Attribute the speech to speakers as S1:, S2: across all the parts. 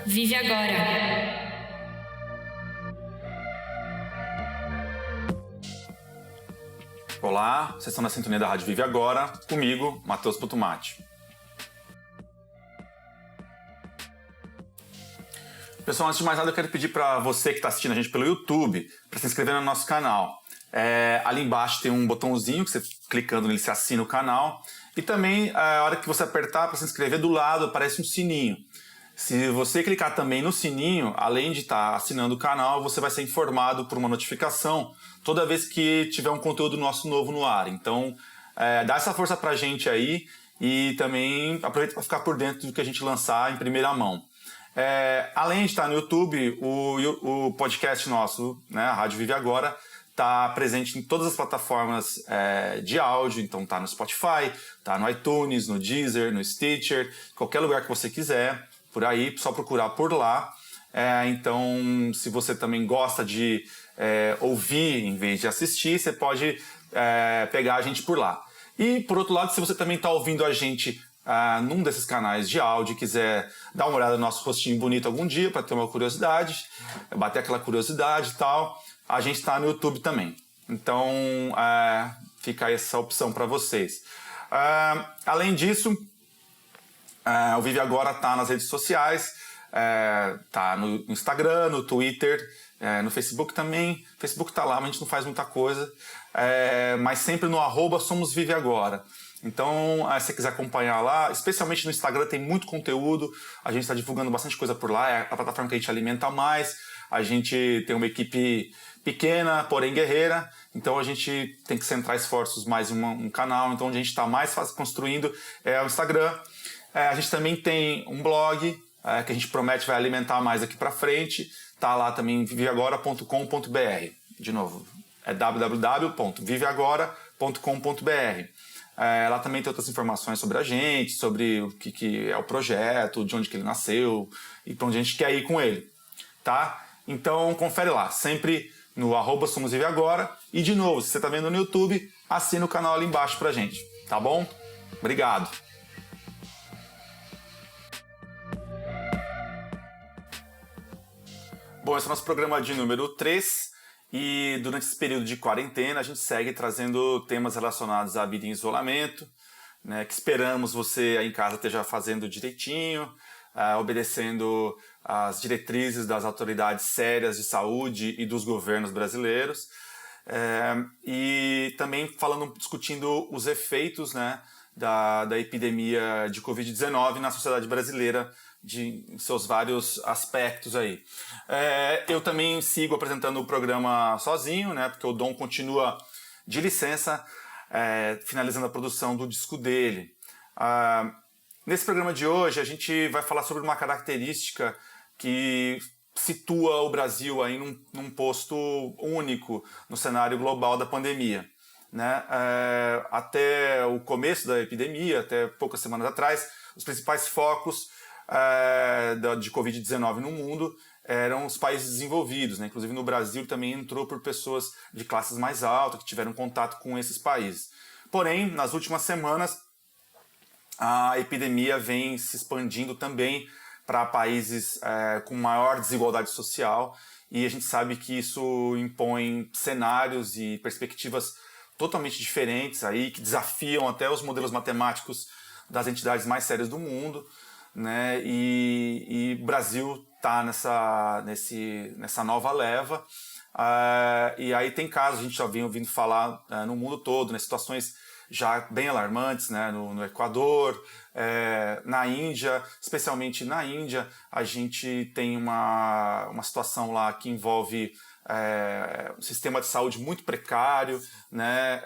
S1: Vive agora.
S2: Olá, vocês estão na sintonia da Rádio Vive Agora, comigo, Matheus Putumati. Pessoal, antes de mais nada, eu quero pedir para você que está assistindo a gente pelo YouTube para se inscrever no nosso canal. Ali embaixo tem um botãozinho que você, clicando nele, você assina o canal. E também, a hora que você apertar para se inscrever, do lado aparece um sininho. Se você clicar também no sininho, além de estar assinando o canal, você vai ser informado por uma notificação toda vez que tiver um conteúdo nosso novo no ar. Então, dá essa força pra gente aí e também aproveita para ficar por dentro do que a gente lançar em primeira mão. Além de estar no YouTube, o podcast nosso, né, a Rádio Vive Agora, está presente em todas as plataformas de áudio. Então está no Spotify, está no iTunes, no Deezer, no Stitcher, qualquer lugar que você quiser, por aí, só procurar por lá. Então, se você também gosta de ouvir em vez de assistir, você pode pegar a gente por lá. E, por outro lado, se você também está ouvindo a gente num desses canais de áudio e quiser dar uma olhada no nosso rostinho bonito algum dia para ter uma curiosidade, bater aquela curiosidade e tal, a gente está no YouTube também. Então, fica aí essa opção para vocês. Além disso, o Vive Agora está nas redes sociais, está no Instagram, no Twitter, no Facebook também. O Facebook está lá, mas a gente não faz muita coisa, mas sempre no @SomosViveAgora. Então, se você quiser acompanhar lá, especialmente no Instagram, tem muito conteúdo, a gente está divulgando bastante coisa por lá, é a plataforma que a gente alimenta mais, a gente tem uma equipe pequena, porém guerreira, então a gente tem que centrar esforços mais em um canal, então onde a gente está mais construindo é o Instagram. A gente também tem um blog, que a gente promete vai alimentar mais aqui para frente, tá lá também, viveagora.com.br. De novo, é www.viveagora.com.br. Lá também tem outras informações sobre a gente, sobre o que é o projeto, de onde que ele nasceu e para onde a gente quer ir com ele, tá? Então confere lá, sempre no @SomosViveAgora. E de novo, se você está vendo no YouTube, assina o canal ali embaixo pra gente, tá bom? Obrigado! Bom, esse é o nosso programa de número 3 e durante esse período de quarentena a gente segue trazendo temas relacionados à vida em isolamento, né, que esperamos você aí em casa esteja fazendo direitinho, obedecendo às diretrizes das autoridades sérias de saúde e dos governos brasileiros, e também discutindo os efeitos, né, da epidemia de Covid-19 na sociedade brasileira, em seus vários aspectos aí. Eu também sigo apresentando o programa sozinho, né, porque o Dom continua de licença, finalizando a produção do disco dele. Nesse programa de hoje, a gente vai falar sobre uma característica que situa o Brasil aí num posto único no cenário global da pandemia, né? Até o começo da epidemia, até poucas semanas atrás, os principais focos de Covid-19 no mundo eram os países desenvolvidos, né? Inclusive no Brasil também entrou por pessoas de classes mais altas que tiveram contato com esses países. Porém, nas últimas semanas, a epidemia vem se expandindo também para países com maior desigualdade social, e a gente sabe que isso impõe cenários e perspectivas totalmente diferentes aí, que desafiam até os modelos matemáticos das entidades mais sérias do mundo, né? E o Brasil está nessa nova leva, e aí tem casos, a gente já vem ouvindo falar no mundo todo, né, situações já bem alarmantes, né, no Equador, na Índia, especialmente na Índia, a gente tem uma situação lá que envolve um sistema de saúde muito precário, né,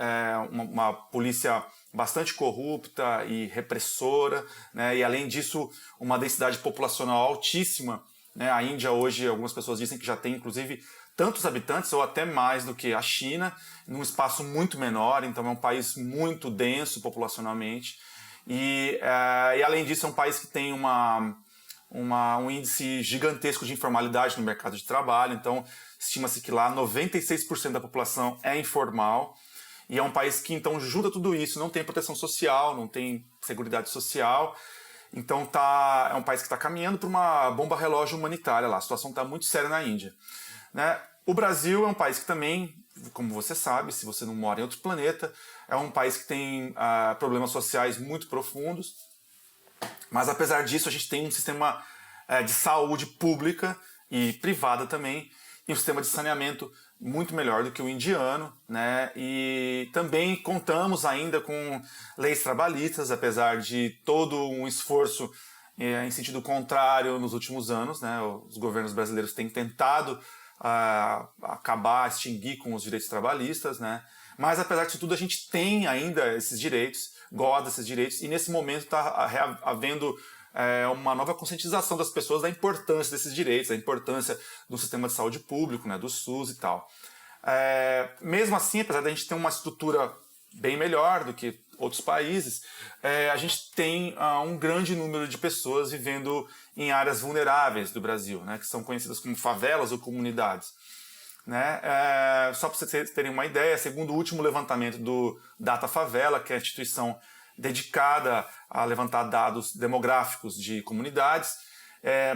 S2: uma polícia bastante corrupta e repressora, né, e além disso uma densidade populacional altíssima, né. A Índia hoje, algumas pessoas dizem que já tem inclusive tantos habitantes ou até mais do que a China, num espaço muito menor, então é um país muito denso populacionalmente, e além disso é um país que tem um índice gigantesco de informalidade no mercado de trabalho, então estima-se que lá 96% da população é informal, e é um país que então junta tudo isso, não tem proteção social, não tem seguridade social, Então é um país que está caminhando para uma bomba relógio humanitária lá. A situação está muito séria na Índia, né? O Brasil é um país que também, como você sabe, se você não mora em outro planeta, é um país que tem problemas sociais muito profundos. Mas apesar disso, a gente tem um sistema de saúde pública e privada também, e um sistema de saneamento muito melhor do que o indiano, né? E também contamos ainda com leis trabalhistas, apesar de todo um esforço em sentido contrário nos últimos anos, né? Os governos brasileiros têm tentado acabar, extinguir com os direitos trabalhistas, né? Mas apesar disso tudo, a gente tem ainda esses direitos, gosta desses direitos, e nesse momento está havendo uma nova conscientização das pessoas da importância desses direitos, da importância do sistema de saúde público, né, do SUS e tal. Mesmo assim, apesar da gente ter uma estrutura bem melhor do que outros países, a gente tem um grande número de pessoas vivendo em áreas vulneráveis do Brasil, né, que são conhecidas como favelas ou comunidades. Né? Só para vocês terem uma ideia, segundo o último levantamento do Data Favela, que é a instituição dedicada a levantar dados demográficos de comunidades,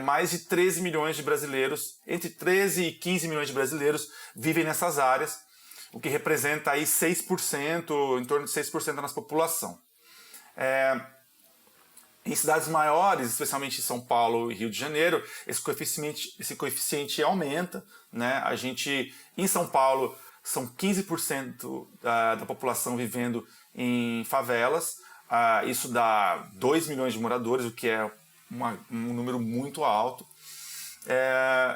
S2: mais de 13 milhões de brasileiros, entre 13 e 15 milhões de brasileiros vivem nessas áreas, o que representa aí 6%, em torno de 6% da nossa população. Em cidades maiores, especialmente em São Paulo e Rio de Janeiro, esse coeficiente aumenta, né? A gente, em São Paulo, são 15% da população vivendo em favelas. Isso dá 2 milhões de moradores, o que é um número muito alto.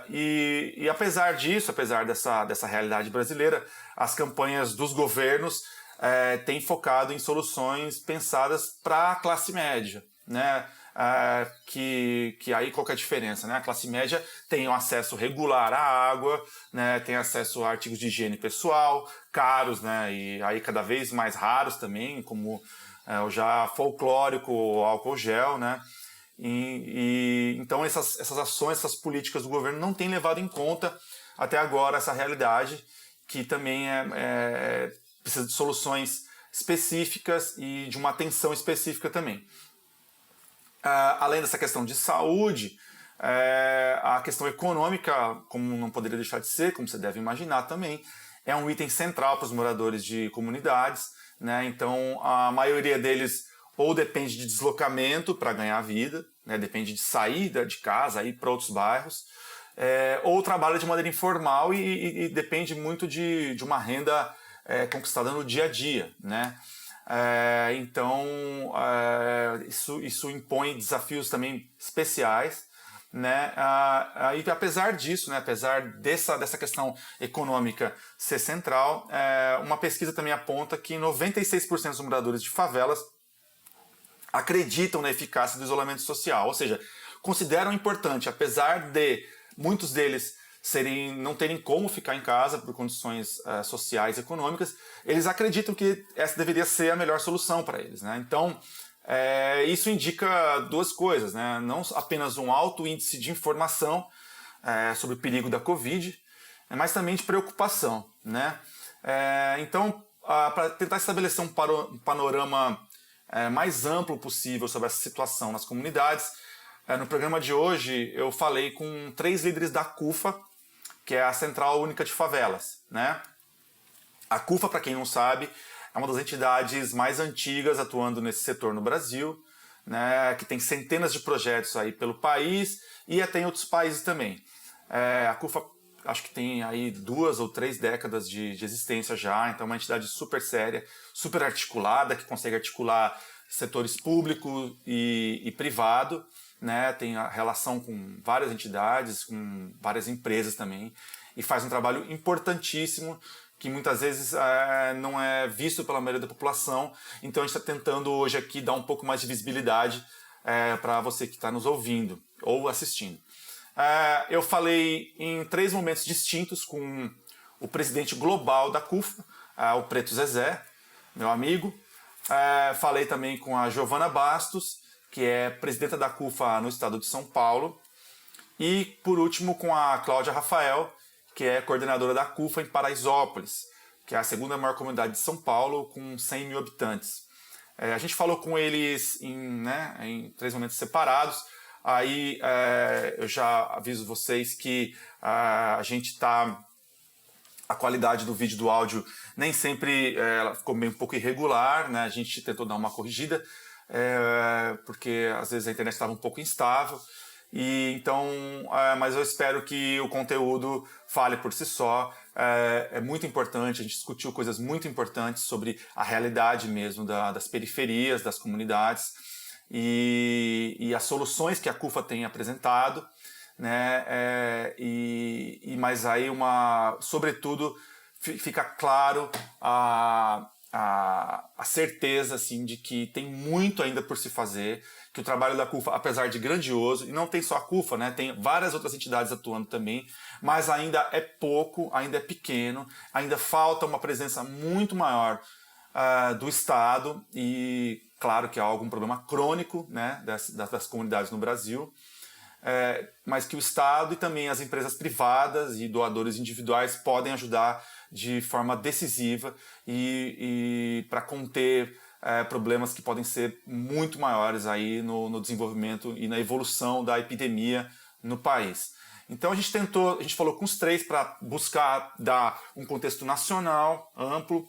S2: E apesar disso, apesar dessa realidade brasileira, as campanhas dos governos têm focado em soluções pensadas para a classe média, né? Que aí qual que é a diferença, né? A classe média tem um acesso regular à água, né? Tem acesso a artigos de higiene pessoal, caros, né? E aí cada vez mais raros também, como o já folclórico o álcool gel, né? Então essas ações, essas políticas do governo não têm levado em conta até agora essa realidade, que também precisa de soluções específicas e de uma atenção específica também. Além dessa questão de saúde, a questão econômica, como não poderia deixar de ser, como você deve imaginar também, é um item central para os moradores de comunidades, né? Então a maioria deles ou depende de deslocamento para ganhar vida, né? Depende de sair de casa, ir para outros bairros, ou trabalha de maneira informal e depende muito de uma renda conquistada no dia a dia, né? Então isso impõe desafios também especiais, né? E apesar disso, né, apesar dessa questão econômica ser central, uma pesquisa também aponta que 96% dos moradores de favelas acreditam na eficácia do isolamento social, ou seja, consideram importante, apesar de muitos deles não terem como ficar em casa por condições sociais e econômicas, eles acreditam que essa deveria ser a melhor solução para eles, né? Então, isso indica duas coisas, né? Não apenas um alto índice de informação sobre o perigo da Covid, mas também de preocupação, né? Então, para tentar estabelecer um panorama mais amplo possível sobre essa situação nas comunidades, no programa de hoje eu falei com 3 líderes da CUFA, que é a Central Única de Favelas, né? A CUFA, para quem não sabe, é uma das entidades mais antigas atuando nesse setor no Brasil, né? Que tem centenas de projetos aí pelo país e até em outros países também. A CUFA acho que tem aí 2 ou 3 décadas de existência já, então é uma entidade super séria, super articulada, que consegue articular setores público e privado, né? Tem a relação com várias entidades, com várias empresas também, e faz um trabalho importantíssimo que muitas vezes não é visto pela maioria da população. Então a gente está tentando hoje aqui dar um pouco mais de visibilidade para você que está nos ouvindo ou assistindo. Eu falei em 3 momentos distintos com o presidente global da CUFA, o Preto Zezé, meu amigo. Falei também com a Giovana Bastos, que é presidenta da CUFA no estado de São Paulo. E, por último, com a Cláudia Rafael, que é coordenadora da CUFA em Paraisópolis, que é a segunda maior comunidade de São Paulo, com 100 mil habitantes. A gente falou com eles em 3 momentos separados. Aí eu já aviso vocês que a gente está... A qualidade do vídeo e do áudio nem sempre ela ficou meio um pouco irregular, né? A gente tentou dar uma corrigida, porque às vezes a internet estava um pouco instável. Mas eu espero que o conteúdo fale por si só. É muito importante, a gente discutiu coisas muito importantes sobre a realidade mesmo das periferias, das comunidades e as soluções que a CUFA tem apresentado, né? Mas aí sobretudo fica claro a certeza assim, de que tem muito ainda por se fazer, que o trabalho da CUFA, apesar de grandioso, e não tem só a CUFA, né, tem várias outras entidades atuando também, mas ainda é pouco, ainda é pequeno, ainda falta uma presença muito maior do Estado, e claro que há algum problema crônico, né, das comunidades no Brasil, mas que o Estado e também as empresas privadas e doadores individuais podem ajudar de forma decisiva e para conter problemas que podem ser muito maiores aí no desenvolvimento e na evolução da epidemia no país. Então a gente falou com os 3 para buscar dar um contexto nacional amplo,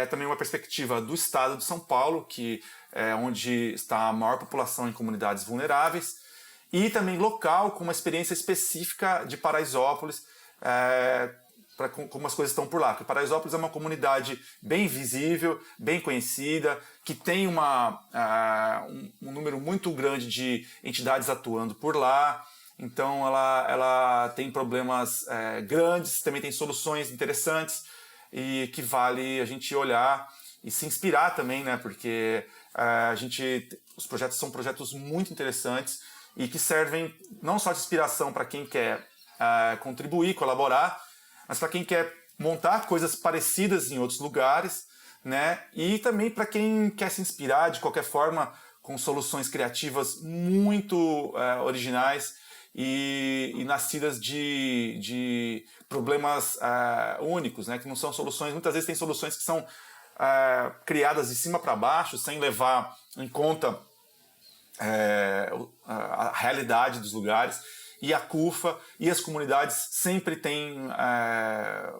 S2: também uma perspectiva do Estado de São Paulo, que é onde está a maior população em comunidades vulneráveis, e também local, com uma experiência específica de Paraisópolis, para como as coisas estão por lá. Porque Paraisópolis é uma comunidade bem visível, bem conhecida, que tem um número muito grande de entidades atuando por lá. Então ela tem problemas grandes, também tem soluções interessantes e que vale a gente olhar e se inspirar também, né? Porque os projetos são projetos muito interessantes e que servem não só de inspiração para quem quer contribuir, colaborar, mas para quem quer montar coisas parecidas em outros lugares, né? E também para quem quer se inspirar de qualquer forma com soluções criativas muito originais e nascidas de problemas únicos, né? Que não são soluções, muitas vezes tem soluções que são criadas de cima para baixo, sem levar em conta a realidade dos lugares, e a CUFA e as comunidades sempre têm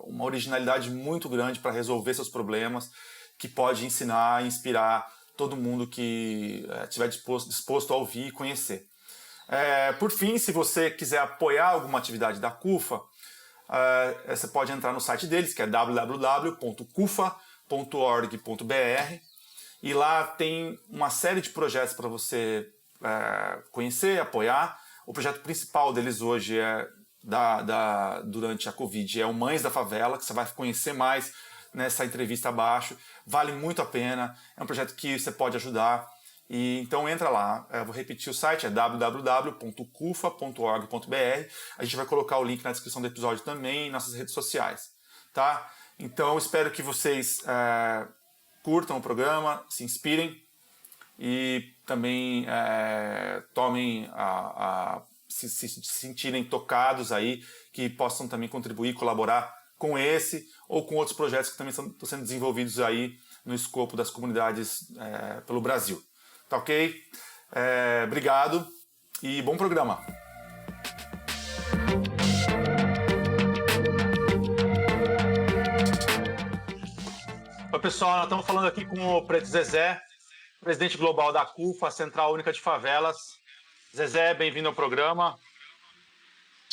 S2: uma originalidade muito grande para resolver seus problemas, que pode ensinar e inspirar todo mundo que estiver disposto a ouvir e conhecer. Por fim, se você quiser apoiar alguma atividade da CUFA, você pode entrar no site deles, que é www.cufa.org.br, e lá tem uma série de projetos para você conhecer, apoiar. O projeto principal deles hoje durante a Covid é o Mães da Favela, que você vai conhecer mais nessa entrevista abaixo. Vale muito a pena, é um projeto que você pode ajudar. Então entra lá, eu vou repetir o site, é www.cufa.org.br. A gente vai colocar o link na descrição do episódio também em nossas redes sociais. Tá? Então eu espero que vocês curtam o programa, se inspirem e também tomem se sentirem tocados aí, que possam também contribuir, colaborar com esse ou com outros projetos que também estão sendo desenvolvidos aí no escopo das comunidades pelo Brasil. Tá ok? Obrigado e bom programa. Oi, pessoal, nós estamos falando aqui com o Preto Zezé, presidente global da CUFA, Central Única de Favelas. Zezé, bem-vindo ao programa.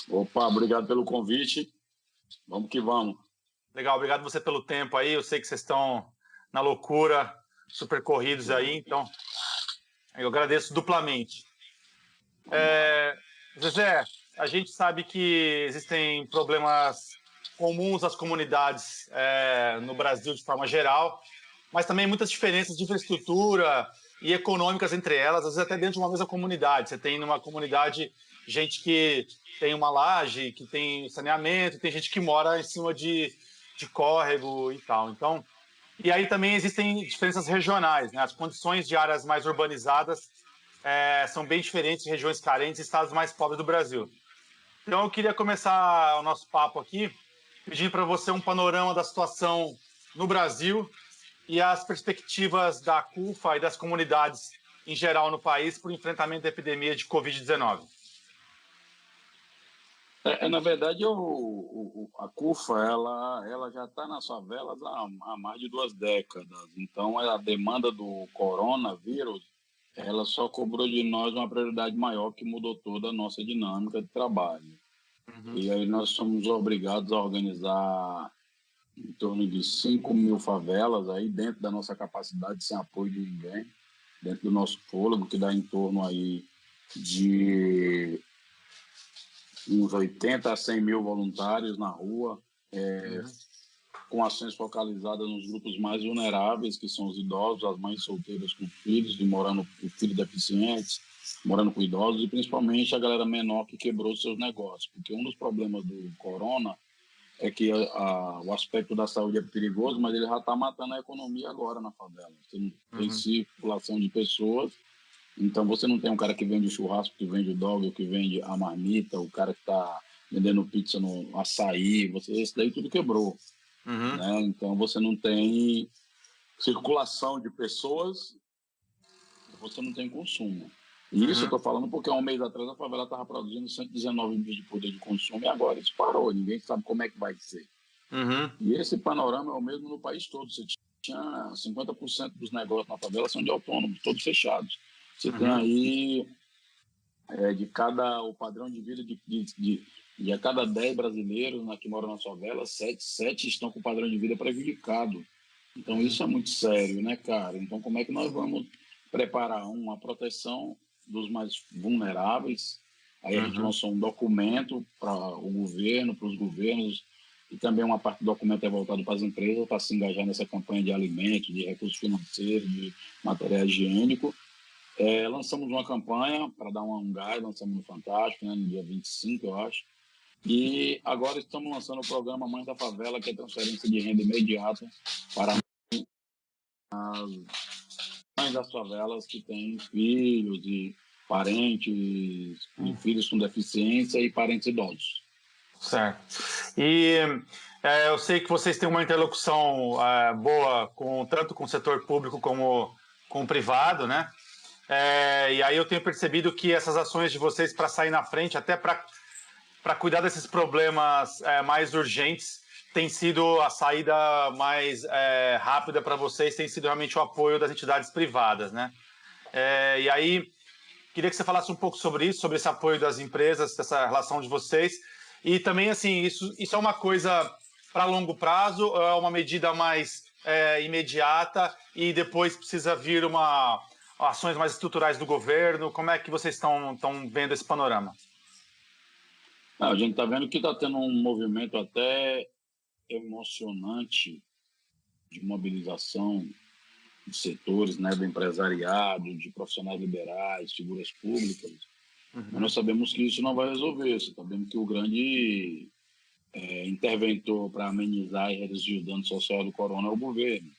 S1: Opa, obrigado pelo convite. Vamos que vamos.
S2: Legal, obrigado você pelo tempo aí. Eu sei que vocês estão na loucura, super corridos aí, então eu agradeço duplamente. Zezé, a gente sabe que existem problemas comuns às comunidades no Brasil de forma geral, mas também muitas diferenças de infraestrutura e econômicas entre elas, às vezes até dentro de uma mesma comunidade. Você tem numa comunidade gente que tem uma laje, que tem saneamento, tem gente que mora em cima de córrego e tal. Então, e aí também existem diferenças regionais, né? As condições de áreas mais urbanizadas são bem diferentes de regiões carentes e estados mais pobres do Brasil. Então eu queria começar o nosso papo aqui pedindo para você um panorama da situação no Brasil
S3: e as perspectivas da CUFA e das comunidades em geral no país para o enfrentamento da epidemia de Covid-19?
S1: Na verdade, a CUFA ela já está nas favelas há mais de 2 décadas. Então, a demanda do coronavírus ela só cobrou de nós uma prioridade maior que mudou toda a nossa dinâmica de trabalho. E aí nós somos obrigados a organizar em torno de 5.000 favelas aí dentro da nossa capacidade, sem apoio de ninguém, dentro do nosso fôlego, que dá em torno aí de uns 80 a 100 mil voluntários na rua, com ações focalizadas nos grupos mais vulneráveis, que são os idosos, as mães solteiras com filhos, com filhos deficientes, morando com idosos, e principalmente a galera menor que quebrou seus negócios. Porque um dos problemas do corona é que o aspecto da saúde é perigoso, mas ele já está matando a economia agora na favela. Você não tem circulação de pessoas, então você não tem um cara que vende o churrasco, que vende o dog, que vende a marmita, o cara que está vendendo pizza no açaí, esse daí tudo quebrou. Né? Então você não tem circulação de pessoas, você não tem consumo. E isso eu estou falando porque há um mês atrás a favela estava produzindo 119 mil de poder de consumo e agora isso parou, ninguém sabe como é que vai ser. E esse panorama é o mesmo no país todo. Você tinha 50% dos negócios na favela são de autônomos, todos fechados. Você tem aí o padrão de vida de a cada 10 brasileiros que moram na favela, 7 estão com o padrão de vida prejudicado. Então isso é muito sério, né, cara? Então como é que nós vamos preparar uma proteção dos mais vulneráveis? Aí a gente lançou um documento para o governo, para os governos, e também uma parte do documento é voltado para as empresas para se engajar nessa campanha de alimentos, de recursos financeiros, de material higiênico. Lançamos uma campanha para dar um gás, lançamos no Fantástico, né, no dia 25, eu acho. E agora estamos lançando o programa Mães da Favela, que é transferência de renda imediata para as mães das favelas que têm filhos e parentes, e filhos com deficiência e parentes idosos.
S3: Certo. E eu sei que vocês têm uma interlocução boa tanto com o setor público como com o privado, né? E aí eu tenho percebido que essas ações de vocês para sair na frente, até para cuidar desses problemas mais urgentes, tem sido a saída mais rápida para vocês, tem sido realmente o apoio das entidades privadas, né? E aí, queria que você falasse um pouco sobre isso, sobre esse apoio das empresas, dessa relação de vocês. E também, assim, isso é uma coisa para longo prazo, ou é uma medida mais imediata e depois precisa vir ações mais estruturais do governo? Como é que vocês estão vendo esse panorama?
S1: A gente está vendo que está tendo um movimento até emocionante de mobilização de setores, né, do empresariado, de profissionais liberais, figuras públicas. Mas nós sabemos que isso não vai resolver. Sabemos que o grande interventor para amenizar e reduzir o dano social do corona é o governo.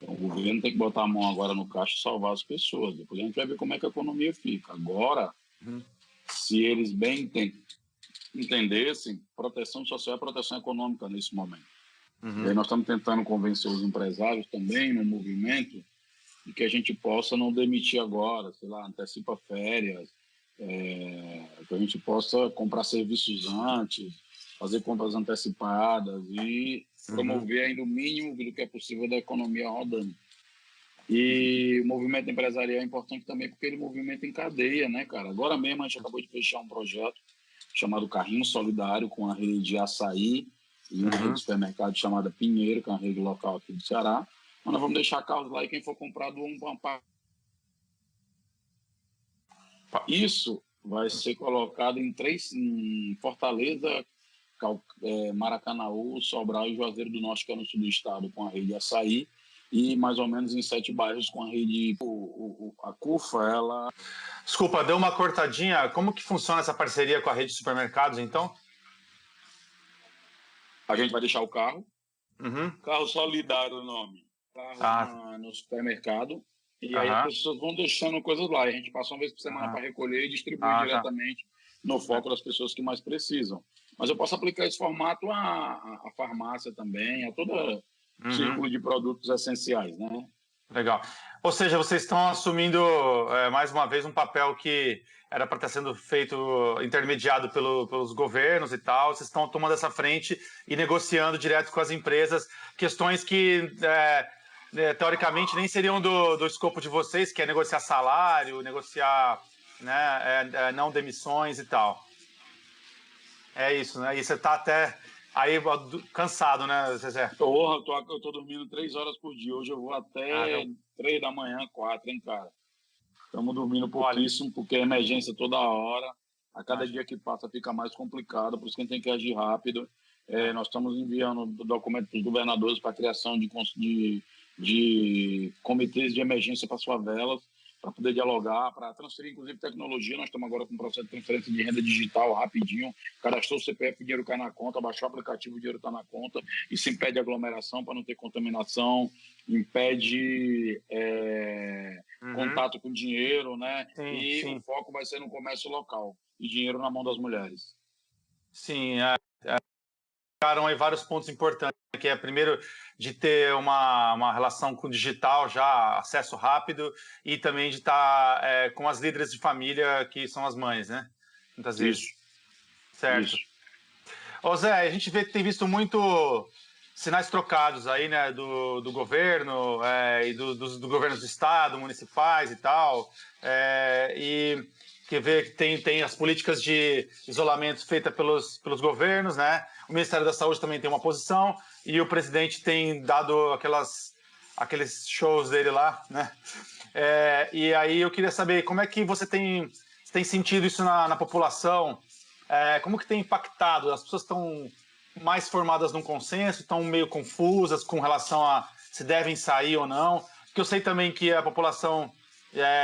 S1: Então, o governo tem que botar a mão agora no caixa e salvar as pessoas. Depois a gente vai ver como é que a economia fica. Agora, se eles bem entendessem, proteção social é proteção econômica nesse momento. E aí nós estamos tentando convencer os empresários também no movimento de que a gente possa não demitir agora, sei lá, antecipa férias, que a gente possa comprar serviços antes, fazer compras antecipadas e promover ainda o mínimo do que é possível da economia rodando. E o movimento empresarial é importante também porque ele movimenta em cadeia, né, cara? Agora mesmo a gente acabou de fechar um projeto chamado Carrinho Solidário com a rede de Açaí e uma rede de supermercado chamada Pinheiro, que é uma rede local aqui do Ceará. Mas nós vamos deixar carros lá e quem for comprar doa um pampar. Isso vai ser colocado em Fortaleza, Maracanaú, Sobral e Juazeiro do Norte, que é no sul do estado, com a rede Açaí, e mais ou menos em 7 bairros com a rede... A CUFA, ela...
S3: Desculpa, deu uma cortadinha. Como que funciona essa parceria com a rede de supermercados, então?
S1: A gente vai deixar o carro. Carro solidário o nome. Carro no supermercado. E aí as pessoas vão deixando coisas lá. E a gente passa uma vez por semana para recolher e distribuir diretamente no foco das pessoas que mais precisam. Mas eu posso aplicar esse formato à farmácia também, a toda círculo de produtos essenciais, né?
S3: Legal. Ou seja, vocês estão assumindo, mais uma vez, um papel que era para estar sendo feito, intermediado pelos governos e tal. Vocês estão tomando essa frente e negociando direto com as empresas questões que, teoricamente, nem seriam do escopo de vocês, que é negociar salário, negociar, né, não demissões e tal. É isso, né? E você está até aí cansado, né, Zezé?
S1: Porra, eu tô dormindo 3 horas por dia. Hoje eu vou até 3 da manhã, 4, hein, cara? Estamos dormindo pouquíssimo, porque é emergência toda hora. A cada dia que passa fica mais complicado, por isso que a gente tem que agir rápido. Nós estamos enviando documentos para os governadores para a criação de comitês de emergência para as favelas, para poder dialogar, para transferir, inclusive, tecnologia. Nós estamos agora com um processo de transferência de renda digital rapidinho. Cadastrou o CPF, o dinheiro cai na conta, baixou o aplicativo, o dinheiro está na conta. Isso impede aglomeração para não ter contaminação, impede contato com dinheiro, né? Sim. O foco vai ser no comércio local e dinheiro na mão das mulheres.
S3: Sim, ficaram aí vários pontos importantes, que é, primeiro, de ter uma relação com o digital, já acesso rápido, e também de estar com as líderes de família, que são as mães, né? Muitas vezes. Certo. Ô Zé, a gente tem visto muito sinais trocados aí, né, do governo e do governo do estado, municipais e tal, e que vê que tem as políticas de isolamento feitas pelos governos, né? O Ministério da Saúde também tem uma posição e o presidente tem dado aqueles shows dele lá, né? E aí eu queria saber como é que você tem sentido isso na população, como que tem impactado? As pessoas estão mais formadas num consenso, estão meio confusas com relação a se devem sair ou não, porque eu sei também que a população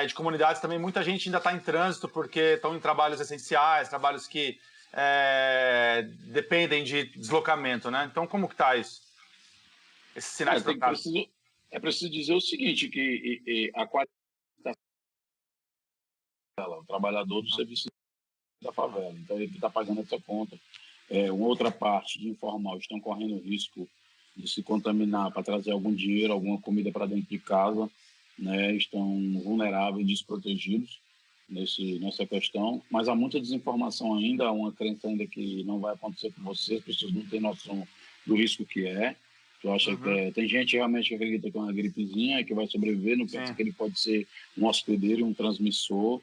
S3: de comunidades também, muita gente ainda está em trânsito porque estão em trabalhos essenciais, trabalhos que dependem de deslocamento, né? Então, como que está isso? Esses sinais trocados.
S1: É preciso dizer o seguinte, que a qualidade o trabalhador do serviço da favela, então ele está pagando essa conta. Uma outra parte de informal estão correndo risco de se contaminar para trazer algum dinheiro, alguma comida para dentro de casa, né? Estão vulneráveis, desprotegidos nessa questão, mas há muita desinformação ainda, há uma crença ainda que não vai acontecer com você, as pessoas não têm noção do risco que é. Eu acho que tem gente realmente que acredita que é uma gripezinha, que vai sobreviver, não pensa que ele pode ser um hospedeiro, um transmissor,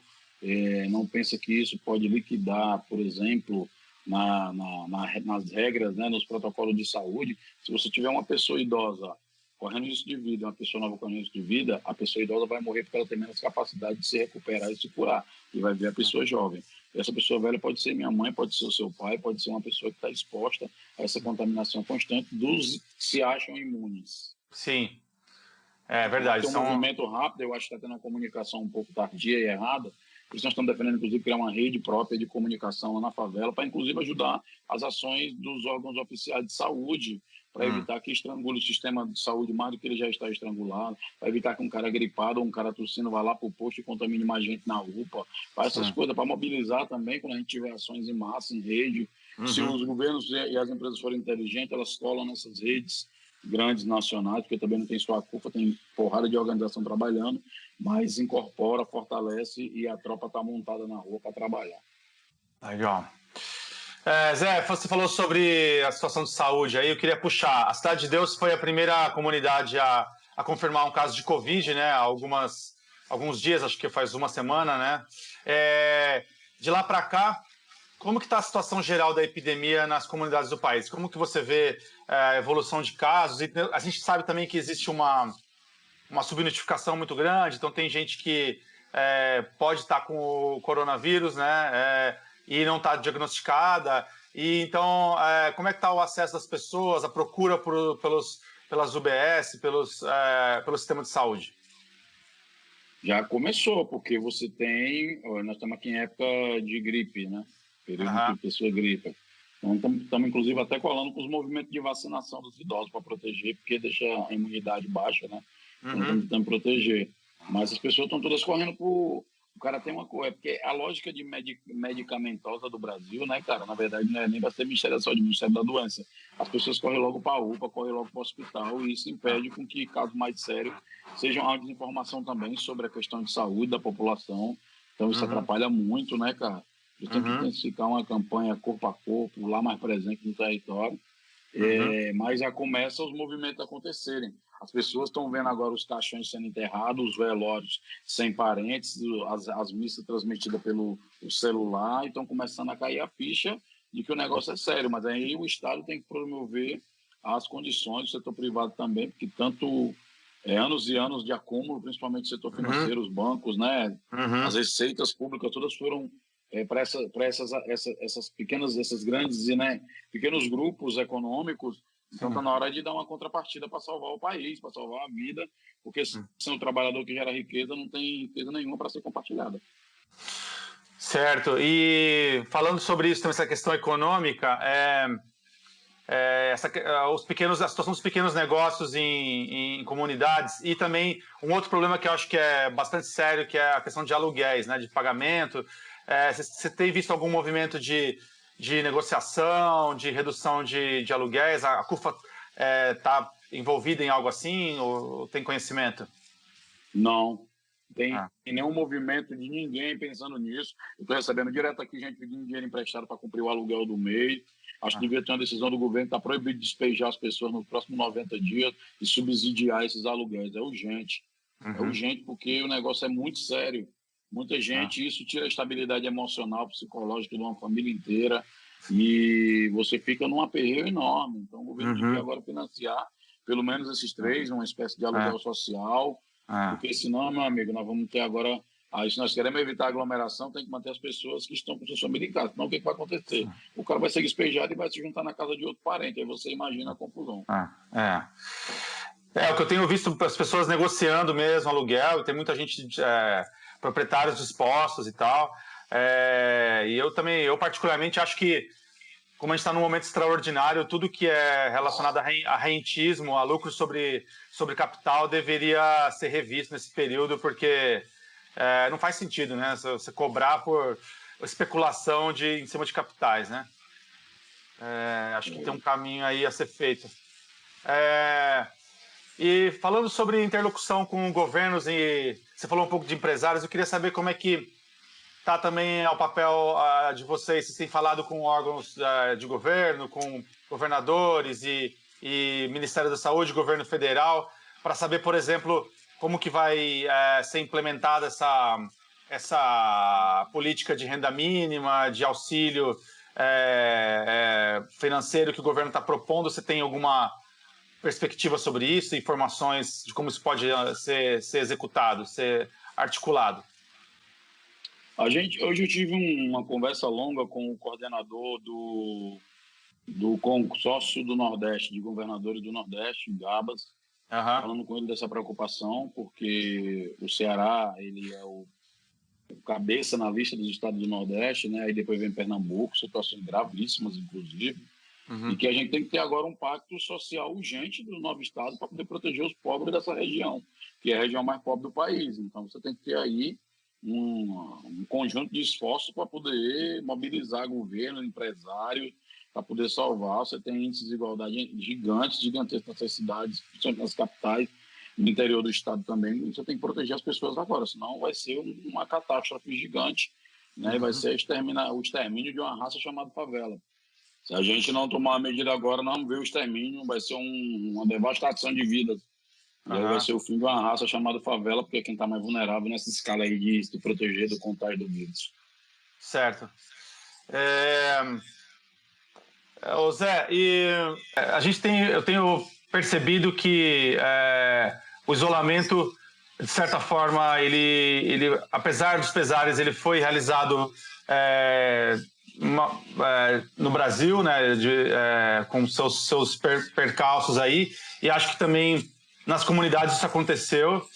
S1: não pensa que isso pode liquidar, por exemplo, nas regras, né, nos protocolos de saúde. Se você tiver uma pessoa idosa correndo risco de vida, uma pessoa nova correndo risco de vida, a pessoa idosa vai morrer porque ela tem menos capacidade de se recuperar e se curar, e vai ver a pessoa jovem. Essa pessoa velha pode ser minha mãe, pode ser o seu pai, pode ser uma pessoa que está exposta a essa contaminação constante dos que se acham imunes.
S3: Sim, é verdade.
S1: Tem um movimento rápido, eu acho que está tendo uma comunicação um pouco tardia e errada. Por isso nós estamos defendendo, inclusive, criar uma rede própria de comunicação lá na favela, para, inclusive, ajudar as ações dos órgãos oficiais de saúde, para evitar que estrangule o sistema de saúde mais do que ele já está estrangulado, para evitar que um cara gripado ou um cara tossindo vá lá para o posto e contamine mais gente na UPA, para essas coisas, para mobilizar também quando a gente tiver ações em massa, em rede. Se os governos e as empresas forem inteligentes, elas colam nessas redes grandes nacionais, porque também não tem só a CUFA, tem porrada de organização trabalhando, mas incorpora, fortalece e a tropa está montada na rua para trabalhar.
S3: Legal. Zé, você falou sobre a situação de saúde aí, eu queria puxar. A Cidade de Deus foi a primeira comunidade a confirmar um caso de Covid, né? Alguns dias, acho que faz uma semana, né? De lá para cá, como que está a situação geral da epidemia nas comunidades do país? Como que você vê a evolução de casos? E a gente sabe também que existe uma subnotificação muito grande, então tem gente que pode estar com o coronavírus, né? E não está diagnosticada. E então, como é que está o acesso das pessoas, a procura pelas UBS, pelo sistema de saúde?
S1: Já começou, porque nós estamos aqui em época de gripe, né? Período que a pessoa gripa. Então, estamos, inclusive, até colando com os movimentos de vacinação dos idosos para proteger, porque deixa a imunidade baixa, né? Então, estamos tentando proteger. Mas as pessoas estão todas correndo por... O cara tem uma coisa, porque a lógica de medicamentosa do Brasil, né, cara, na verdade não é nem para ser Ministério da Saúde, Ministério da Doença. as pessoas correm logo para a UPA, correm logo para o hospital, e isso impede com que casos mais sérios sejam uma desinformação também sobre a questão de saúde da população. Então isso atrapalha muito, né, cara? Eu tenho que intensificar uma campanha corpo a corpo, lá mais presente no território. Mas já começa os movimentos a acontecerem. As pessoas estão vendo agora os caixões sendo enterrados, os velórios sem parentes, as missas transmitidas pelo celular, e estão começando a cair a ficha de que o negócio é sério. Mas aí o Estado tem que promover as condições, do setor privado também, porque tanto anos e anos de acúmulo, principalmente o setor financeiro, os bancos, né? As receitas públicas todas foram para essas pequenas, esses grandes, né, pequenos grupos econômicos. Então está na hora de dar uma contrapartida para salvar o país, para salvar a vida, porque sem o trabalhador que gera riqueza, não tem riqueza nenhuma para ser compartilhada.
S3: Certo. E falando sobre isso, também essa questão econômica, a situação dos pequenos negócios em comunidades, e também um outro problema que eu acho que é bastante sério, que é a questão de aluguéis, né, de pagamento. Você tem visto algum movimento de negociação, de redução de aluguéis? A CUFA está envolvida em algo assim, ou tem conhecimento?
S1: Não tem nenhum movimento de ninguém pensando nisso. Eu estou recebendo direto aqui gente pedindo dinheiro emprestado para cumprir o aluguel do mês. Acho que devia ter uma decisão do governo que está proibido de despejar as pessoas nos próximos 90 dias e subsidiar esses aluguéis. É urgente. É urgente porque o negócio é muito sério. Muita gente, isso tira a estabilidade emocional, psicológica de uma família inteira, e você fica num aperreio enorme. Então o governo devia agora financiar pelo menos esses 3, uma espécie de aluguel social, porque senão, meu amigo, nós vamos ter agora... Aí, se nós queremos evitar aglomeração, tem que manter as pessoas que estão com sua família em casa. Senão, o que vai acontecer? O cara vai ser despejado e vai se juntar na casa de outro parente. Aí você imagina a confusão.
S3: O que eu tenho visto as pessoas negociando mesmo aluguel, tem muita gente, proprietários dispostos e tal. E eu particularmente acho que, como a gente está num momento extraordinário, tudo que é relacionado a rentismo, a lucro sobre capital, deveria ser revisto nesse período, porque não faz sentido, né? Você cobrar por especulação em cima de capitais, né? Acho que tem um caminho aí a ser feito. E falando sobre interlocução com governos, e você falou um pouco de empresários, eu queria saber como é que está também o papel de vocês. Vocês têm falado com órgãos de governo, com governadores e Ministério da Saúde, governo federal, para saber, por exemplo, como que vai ser implementada essa política de renda mínima, de auxílio financeiro que o governo está propondo. Você tem alguma perspectiva sobre isso, informações de como isso pode ser executado, ser articulado?
S1: Hoje eu tive uma conversa longa com o coordenador do consórcio do Nordeste, de governadores do Nordeste, em Gabas, falando com ele dessa preocupação, porque o Ceará ele é o cabeça na lista dos estados do Nordeste, né? Aí depois vem Pernambuco, situações gravíssimas, inclusive, e que a gente tem que ter agora um pacto social urgente do novo estado para poder proteger os pobres dessa região, que é a região mais pobre do país. Então você tem que ter aí um conjunto de esforços para poder mobilizar governo, empresários, para poder salvar. Você tem índices de desigualdade gigantescos nessas cidades, principalmente nas capitais, no interior do estado também. Você tem que proteger as pessoas agora, senão vai ser uma catástrofe gigante, né? Vai ser o extermínio de uma raça chamada favela. Se a gente não tomar a medida agora, não vamos ver o extermínio, vai ser uma devastação de vidas. E aí vai ser o fim de uma raça chamada favela, porque é quem está mais vulnerável nessa escala aí de se proteger do contágio do vírus.
S3: Certo. Zé, eu tenho percebido que o isolamento, de certa forma, ele apesar dos pesares, ele foi realizado no Brasil, né, com seus percalços aí, e acho que também nas comunidades isso aconteceu,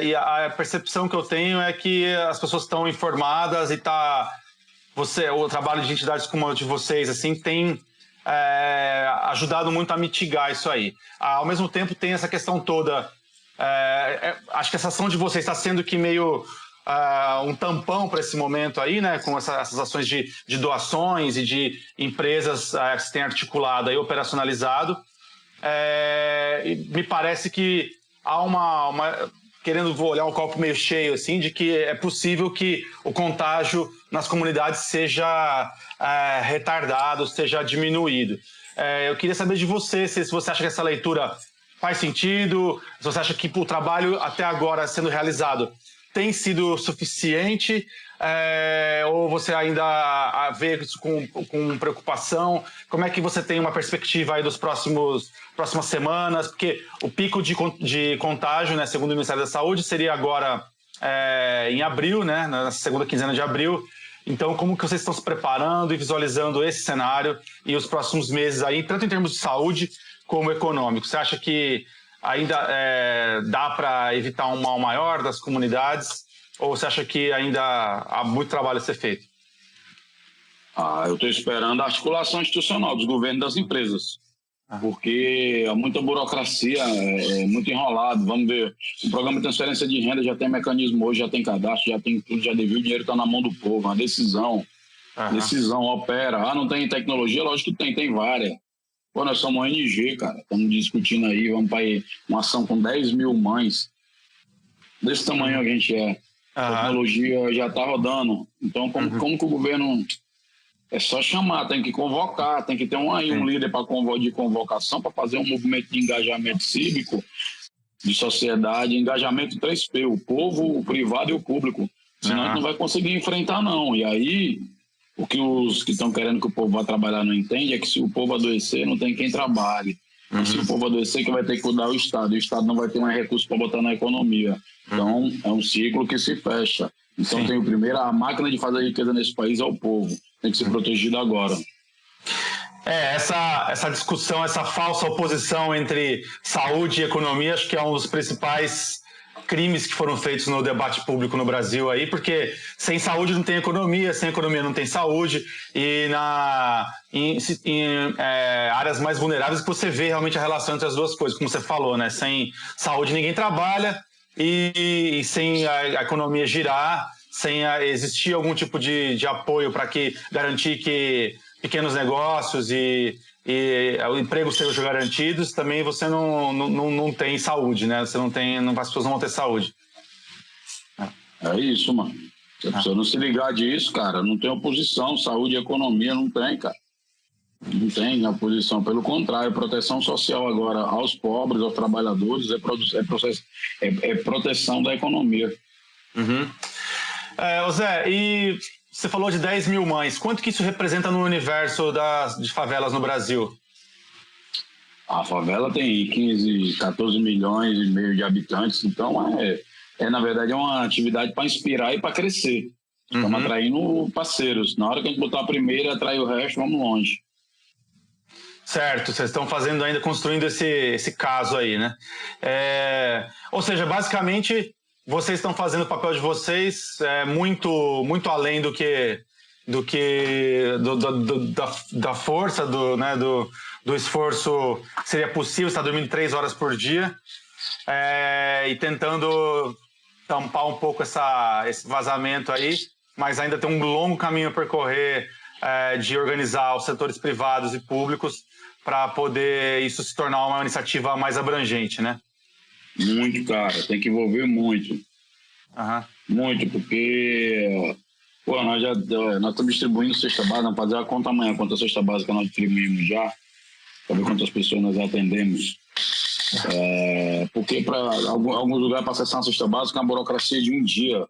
S3: e a percepção que eu tenho é que as pessoas estão informadas e o trabalho de entidades como a de vocês assim, tem ajudado muito a mitigar isso aí. Ao mesmo tempo tem essa questão toda, acho que essa ação de vocês está sendo que meio um tampão para esse momento aí, né, com essas ações de doações e de empresas que se têm articulado e operacionalizado. E me parece que há querendo olhar um copo meio cheio, assim, de que é possível que o contágio nas comunidades seja retardado, seja diminuído. Eu queria saber de você, se você acha que essa leitura faz sentido, se você acha que o trabalho até agora sendo realizado tem sido suficiente, ou você ainda vê isso com preocupação? Como é que você tem uma perspectiva aí das próximas semanas? Porque o pico de contágio, né, segundo o Ministério da Saúde, seria agora em abril, né, na segunda quinzena de abril. Então, como que vocês estão se preparando e visualizando esse cenário e os próximos meses aí, tanto em termos de saúde como econômico? Você acha que ainda dá para evitar um mal maior das comunidades, ou você acha que ainda há muito trabalho a ser feito?
S1: Eu estou esperando a articulação institucional dos governos e das empresas, porque há muita burocracia, é muito enrolado. Vamos ver, o programa de transferência de renda já tem mecanismo hoje, já tem cadastro, já tem tudo, já devia, o dinheiro está na mão do povo, uma decisão opera. Não tem tecnologia? Lógico que tem várias. Pô, nós somos uma ONG, cara, estamos discutindo aí, vamos para uma ação com 10 mil mães, desse tamanho a gente é. A tecnologia já está rodando, então como que o governo... É só chamar, tem que convocar, tem que ter um líder de convocação para fazer um movimento de engajamento cívico, de sociedade, engajamento 3P, o povo, o privado e o público. Senão a gente não vai conseguir enfrentar, não. E aí, o que os que estão querendo que o povo vá trabalhar não entende é que se o povo adoecer, não tem quem trabalhe. E se o povo adoecer, que vai ter que cuidar o Estado. E o Estado não vai ter mais recursos para botar na economia. Então, é um ciclo que se fecha. Então, a máquina de fazer riqueza nesse país é o povo. Tem que ser protegido agora.
S3: Essa discussão, essa falsa oposição entre saúde e economia, acho que é um dos principais crimes que foram feitos no debate público no Brasil aí, porque sem saúde não tem economia, sem economia não tem saúde, e em áreas mais vulneráveis que você vê realmente a relação entre as duas coisas, como você falou, né? Sem saúde ninguém trabalha, e sem a economia girar, sem existir algum tipo de apoio para garantir que pequenos negócios e o emprego sejam garantidos, também você não tem saúde, né? As pessoas não vão ter saúde.
S1: É isso, mano. Se a pessoa não se ligar disso, cara, não tem oposição. Saúde e economia não tem, cara. Não tem oposição. Pelo contrário, proteção social agora aos pobres, aos trabalhadores, é proteção da economia.
S3: Zé, e você falou de 10 mil mães. Quanto que isso representa no universo de favelas no Brasil?
S1: A favela tem 14 milhões e meio de habitantes, então na verdade, é uma atividade para inspirar e para crescer. Estamos atraindo parceiros. Na hora que a gente botar a primeira, atrair o resto, vamos longe.
S3: Certo, vocês estão fazendo ainda, construindo esse caso aí, né? Ou seja, basicamente, vocês estão fazendo o papel de vocês muito, muito além da força, do esforço que seria possível. Você está dormindo 3 horas por dia e tentando tampar um pouco esse vazamento aí, mas ainda tem um longo caminho a percorrer de organizar os setores privados e públicos para poder isso se tornar uma iniciativa mais abrangente, né?
S1: Muito, cara. Tem que envolver muito. Muito, porque nós estamos distribuindo cesta básica. Vamos fazer a conta amanhã, quantas cesta básica nós distribuímos já, para ver quantas pessoas nós atendemos. Porque para alguns lugares, para acessar uma cesta básica, é uma burocracia de um dia,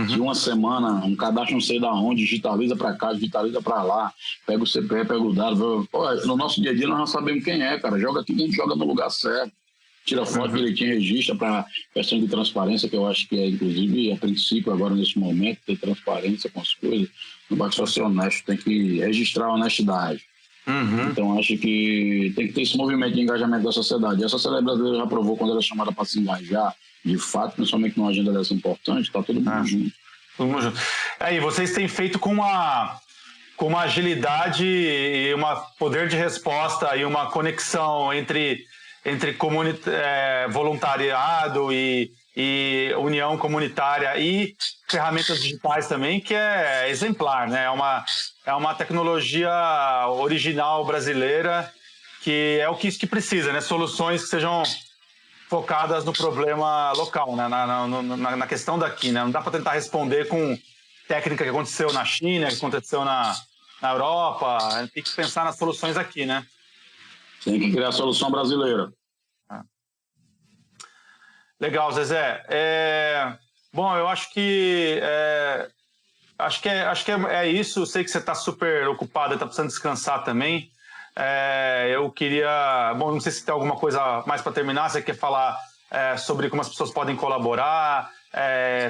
S1: de uma semana, um cadastro não sei da onde, digitaliza para cá, digitaliza para lá, pega o CPF, pega o dado. No nosso dia a dia nós não sabemos quem é, cara. Joga aqui, a gente joga no lugar certo. Tira foto direitinho, registra para questão de transparência, que eu acho que inclusive, a princípio, agora nesse momento, ter transparência com as coisas. Não basta só ser honesto, tem que registrar a honestidade. Então, acho que tem que ter esse movimento de engajamento da sociedade. E a sociedade brasileira já provou, quando ela é chamada para se engajar, de fato, principalmente numa agenda dessa importante, está todo mundo junto.
S3: Todo mundo junto. E vocês têm feito com uma agilidade e um poder de resposta e uma conexão entre voluntariado e e união comunitária e ferramentas digitais também, que é exemplar, né? É uma tecnologia original brasileira, que é o que isso que precisa, né? Soluções que sejam focadas no problema local, né? Na questão daqui, né? Não dá para tentar responder com técnica que aconteceu na China, que aconteceu na Europa. A gente tem que pensar nas soluções aqui, né?
S1: Tem que criar a solução brasileira.
S3: Legal, Zezé. Bom, eu acho que é isso. Eu sei que você está super ocupado, está precisando descansar também. Eu queria... Bom, não sei se tem alguma coisa mais para terminar. Você quer falar sobre como as pessoas podem colaborar,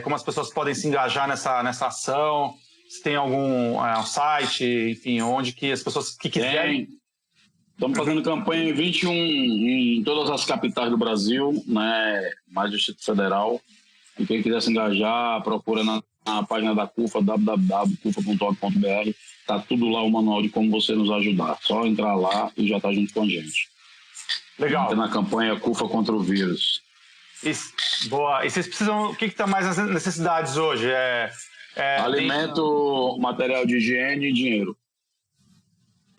S3: como as pessoas podem se engajar nessa ação? Se tem algum um site, enfim, onde que as pessoas que quiserem...
S1: Estamos fazendo campanha em 21 em todas as capitais do Brasil, né? Mais Distrito Federal. E quem quiser se engajar, procura na página da CUFA, www.cufa.org.br. Está tudo lá, o manual de como você nos ajudar. Só entrar lá e já está junto com a gente.
S3: Legal.
S1: Está na campanha CUFA contra o vírus.
S3: Boa. E vocês precisam... O que está mais nas necessidades hoje?
S1: Alimento, material de higiene e dinheiro.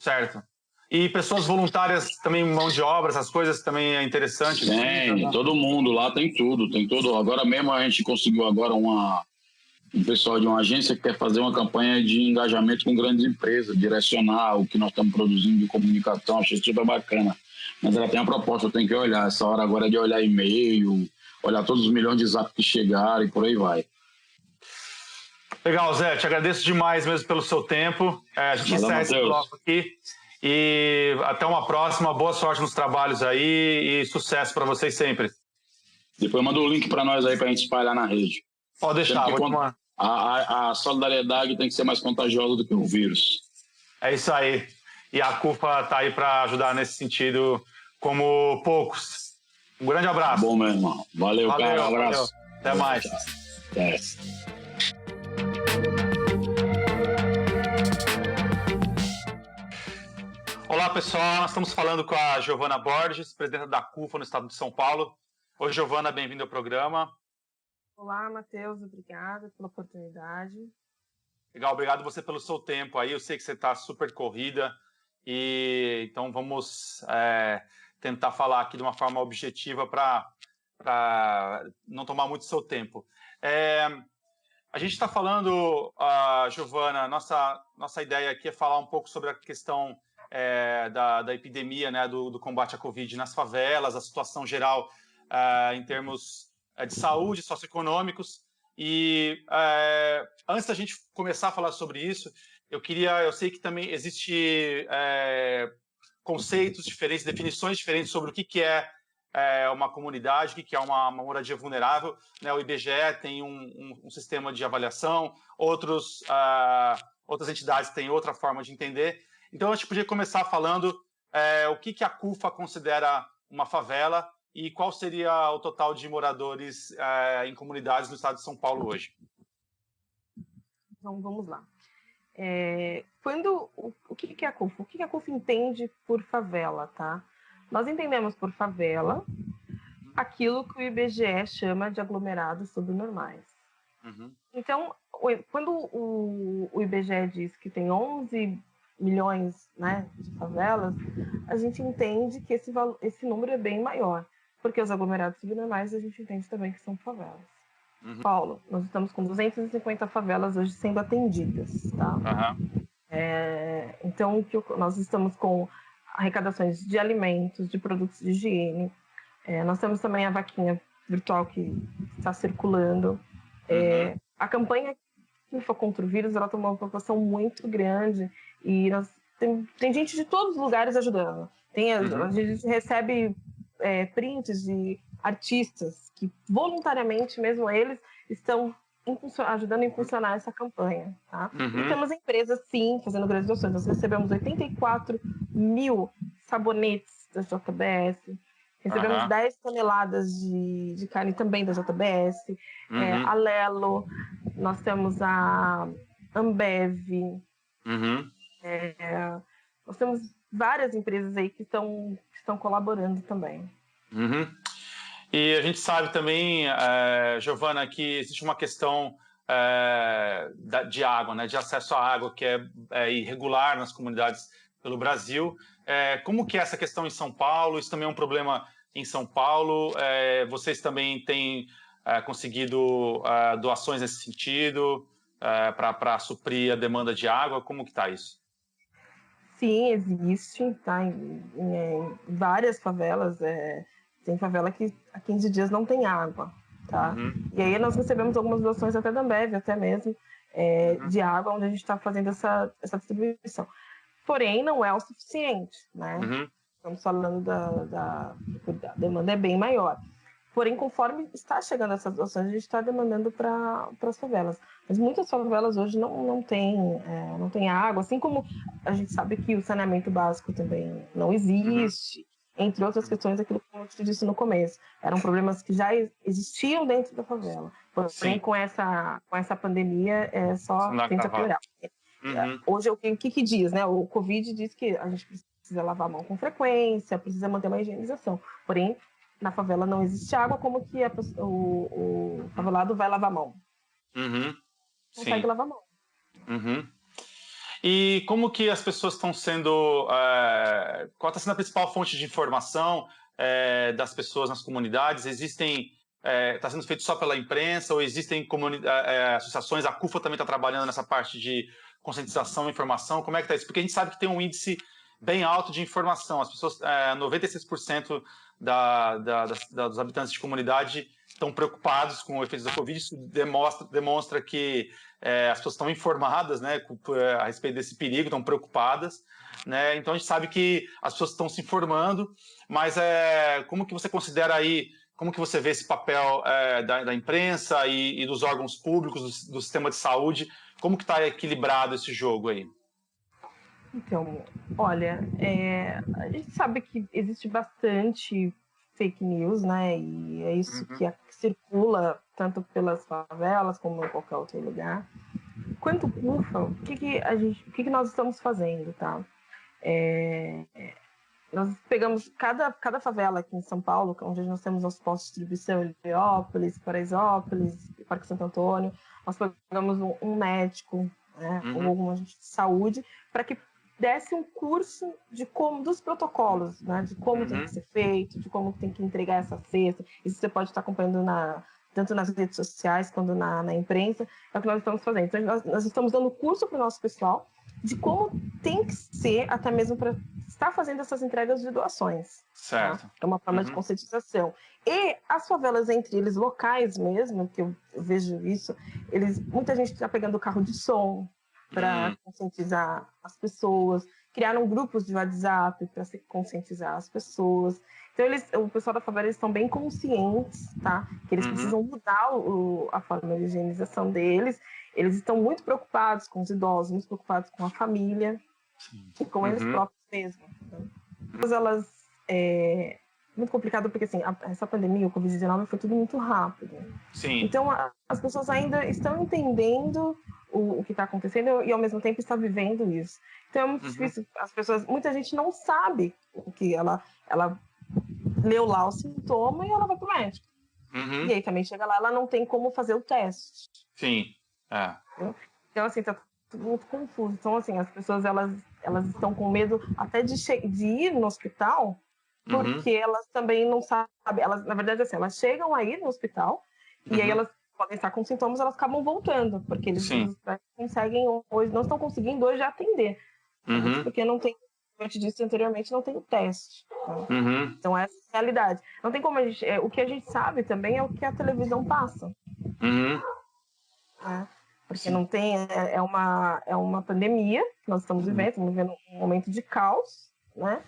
S3: Certo. E pessoas voluntárias também, mão de obra, essas coisas também é interessante?
S1: Tem, todo mundo lá tem tudo. Agora mesmo a gente conseguiu agora um pessoal de uma agência que quer fazer uma campanha de engajamento com grandes empresas, direcionar o que nós estamos produzindo de comunicação, achei super bacana. Mas ela tem a proposta, eu tenho que olhar. Essa hora agora é de olhar e-mail, olhar todos os milhões de zap que chegaram e por aí vai.
S3: Legal, Zé, te agradeço demais mesmo pelo seu tempo. A gente encerra esse bloco aqui. E até uma próxima, boa sorte nos trabalhos aí e sucesso para vocês sempre.
S1: Depois manda o link para nós aí para a gente espalhar na rede.
S3: Pode deixar.
S1: A solidariedade tem que ser mais contagiosa do que o vírus.
S3: É isso aí. E a CUFA está aí para ajudar nesse sentido como poucos. Um grande abraço.
S1: Bom, meu irmão. Valeu, cara. Um abraço.
S3: Valeu. Até mais.
S1: Até.
S3: Olá, pessoal. Nós estamos falando com a Giovana Borges, presidenta da CUFA no estado de São Paulo. Oi, Giovana, bem-vinda ao programa.
S4: Olá, Matheus. Obrigada pela oportunidade.
S3: Legal, obrigado você pelo seu tempo aí. Eu sei que você está super corrida. Então vamos tentar falar aqui de uma forma objetiva para não tomar muito seu tempo. A gente está falando, Giovana, nossa ideia aqui é falar um pouco sobre a questão da epidemia, né, do combate à Covid nas favelas, a situação geral em termos de saúde, socioeconômicos. E antes da gente começar a falar sobre isso, eu sei que também existe conceitos diferentes, definições diferentes sobre o que é uma comunidade, o que é uma moradia vulnerável, né? O IBGE tem um sistema de avaliação, outras entidades têm outra forma de entender. Então, a gente podia começar falando o que a CUFA considera uma favela e qual seria o total de moradores em comunidades no estado de São Paulo hoje.
S4: Então, vamos lá. O que é a CUFA? O que a CUFA entende por favela, tá? Nós entendemos por favela aquilo que o IBGE chama de aglomerados subnormais. Uhum. Então, quando o IBGE diz que tem 11 milhões, né, de favelas, a gente entende que esse número é bem maior, porque os aglomerados subnormais a gente entende também que são favelas. Uhum. Paulo, nós estamos com 250 favelas hoje sendo atendidas, tá? Uhum. Então, nós estamos com arrecadações de alimentos, de produtos de higiene. Nós temos também a vaquinha virtual que está circulando. Uhum. A campanha CUFA contra o vírus, ela tomou uma proporção muito grande e tem gente de todos os lugares ajudando. A gente recebe prints de artistas que voluntariamente, mesmo eles, estão ajudando a impulsionar essa campanha. Tá? E temos empresas, sim, fazendo grandes doações. Nós recebemos 84 mil sabonetes da JBS, recebemos 10 toneladas de carne também da JBS, a Lelo, nós temos a Ambev, nós temos várias empresas aí que estão colaborando também.
S3: E a gente sabe também, Giovana, que existe uma questão de água, né, de acesso à água, que é irregular nas comunidades pelo Brasil. Como que é essa questão em São Paulo? Isso também é um problema em São Paulo? Vocês também têm conseguido doações nesse sentido para suprir a demanda de água? Como que está isso?
S4: Sim, existe, tá? Em várias favelas, tem favela que há 15 dias não tem água, tá?
S3: Uhum.
S4: E aí nós recebemos algumas doações até da Ambev, até mesmo, de água, onde a gente está fazendo essa distribuição. Porém, não é o suficiente, né?
S3: Uhum.
S4: Estamos falando da demanda é bem maior. Porém, conforme está chegando essas doações, a gente está demandando para as favelas. Mas muitas favelas hoje não têm água, assim como a gente sabe que o saneamento básico também não existe, entre outras questões, aquilo que eu te disse no começo. Eram problemas que já existiam dentro da favela. Porém, com essa pandemia, só tende a piorar. Hoje, o que diz, né? O Covid diz que a gente precisa lavar a mão com frequência, precisa manter uma higienização. Porém, na favela não existe água, como que o favelado vai lavar a mão? Consegue lavar a mão.
S3: E como que as pessoas estão sendo... qual está sendo a principal fonte de informação das pessoas nas comunidades? Está sendo feito só pela imprensa ou existem associações? A CUFA também está trabalhando nessa parte de conscientização e informação. Como é que está isso? Porque a gente sabe que tem um índice bem alto de informação. As pessoas, 96% dos habitantes de comunidade estão preocupados com os efeitos da Covid. Isso demonstra que as pessoas estão informadas, né, a respeito desse perigo, estão preocupadas, né? Então a gente sabe que as pessoas estão se informando, mas como que você considera aí, como que você vê esse papel da imprensa e dos órgãos públicos, do sistema de saúde? Como que está equilibrado esse jogo aí?
S4: Então, olha, a gente sabe que existe bastante fake news, né? E é isso que circula tanto pelas favelas como em qualquer outro lugar. Quanto CUFA, o que nós estamos fazendo, tá? Nós pegamos cada favela aqui em São Paulo, onde nós temos nossos postos de distribuição, em Heliópolis, Paraisópolis, Parque Santo Antônio. Nós pegamos um médico, né, ou algum agente de saúde, para que desse um curso dos protocolos, né, de como tem que ser feito, de como tem que entregar essa cesta. Isso você pode estar acompanhando tanto nas redes sociais quanto na imprensa. É o que nós estamos fazendo. Então, nós estamos dando curso para o nosso pessoal de como tem que ser, até mesmo para estar fazendo essas entregas de doações.
S3: Certo.
S4: Tá? É uma forma de conscientização. E as favelas entre eles, locais mesmo, que eu vejo isso, muita gente está pegando carro de som para conscientizar as pessoas, criaram grupos de WhatsApp para conscientizar as pessoas. Então, o pessoal da favela, eles estão bem conscientes, tá? Que eles precisam mudar a forma de higienização deles. Eles estão muito preocupados com os idosos, muito preocupados com a família e com eles próprios mesmo. Né? Muito complicado porque, assim, essa pandemia, o Covid-19, foi tudo muito rápido.
S3: Sim.
S4: Então, as pessoas ainda estão entendendo o que está acontecendo e, ao mesmo tempo, está vivendo isso. Então, é muito difícil. Muita gente não sabe o que ela leu lá o sintoma e ela vai pro médico. E aí também chega lá, ela não tem como fazer o teste.
S3: Sim.
S4: Então, assim, tá tudo muito confuso. Então, assim, as pessoas, elas estão com medo até de ir no hospital, porque elas também não sabem. Na verdade, assim, elas chegam a ir no hospital e aí elas podem estar com sintomas, elas acabam voltando, porque eles conseguem hoje, não estão conseguindo hoje atender. Porque não tem, como eu te disse anteriormente, não tem o teste. Tá? Então, essa é a realidade. Não tem como o que a gente sabe também é o que a televisão passa. Porque não tem, é uma pandemia que nós estamos vivendo um momento de caos, né?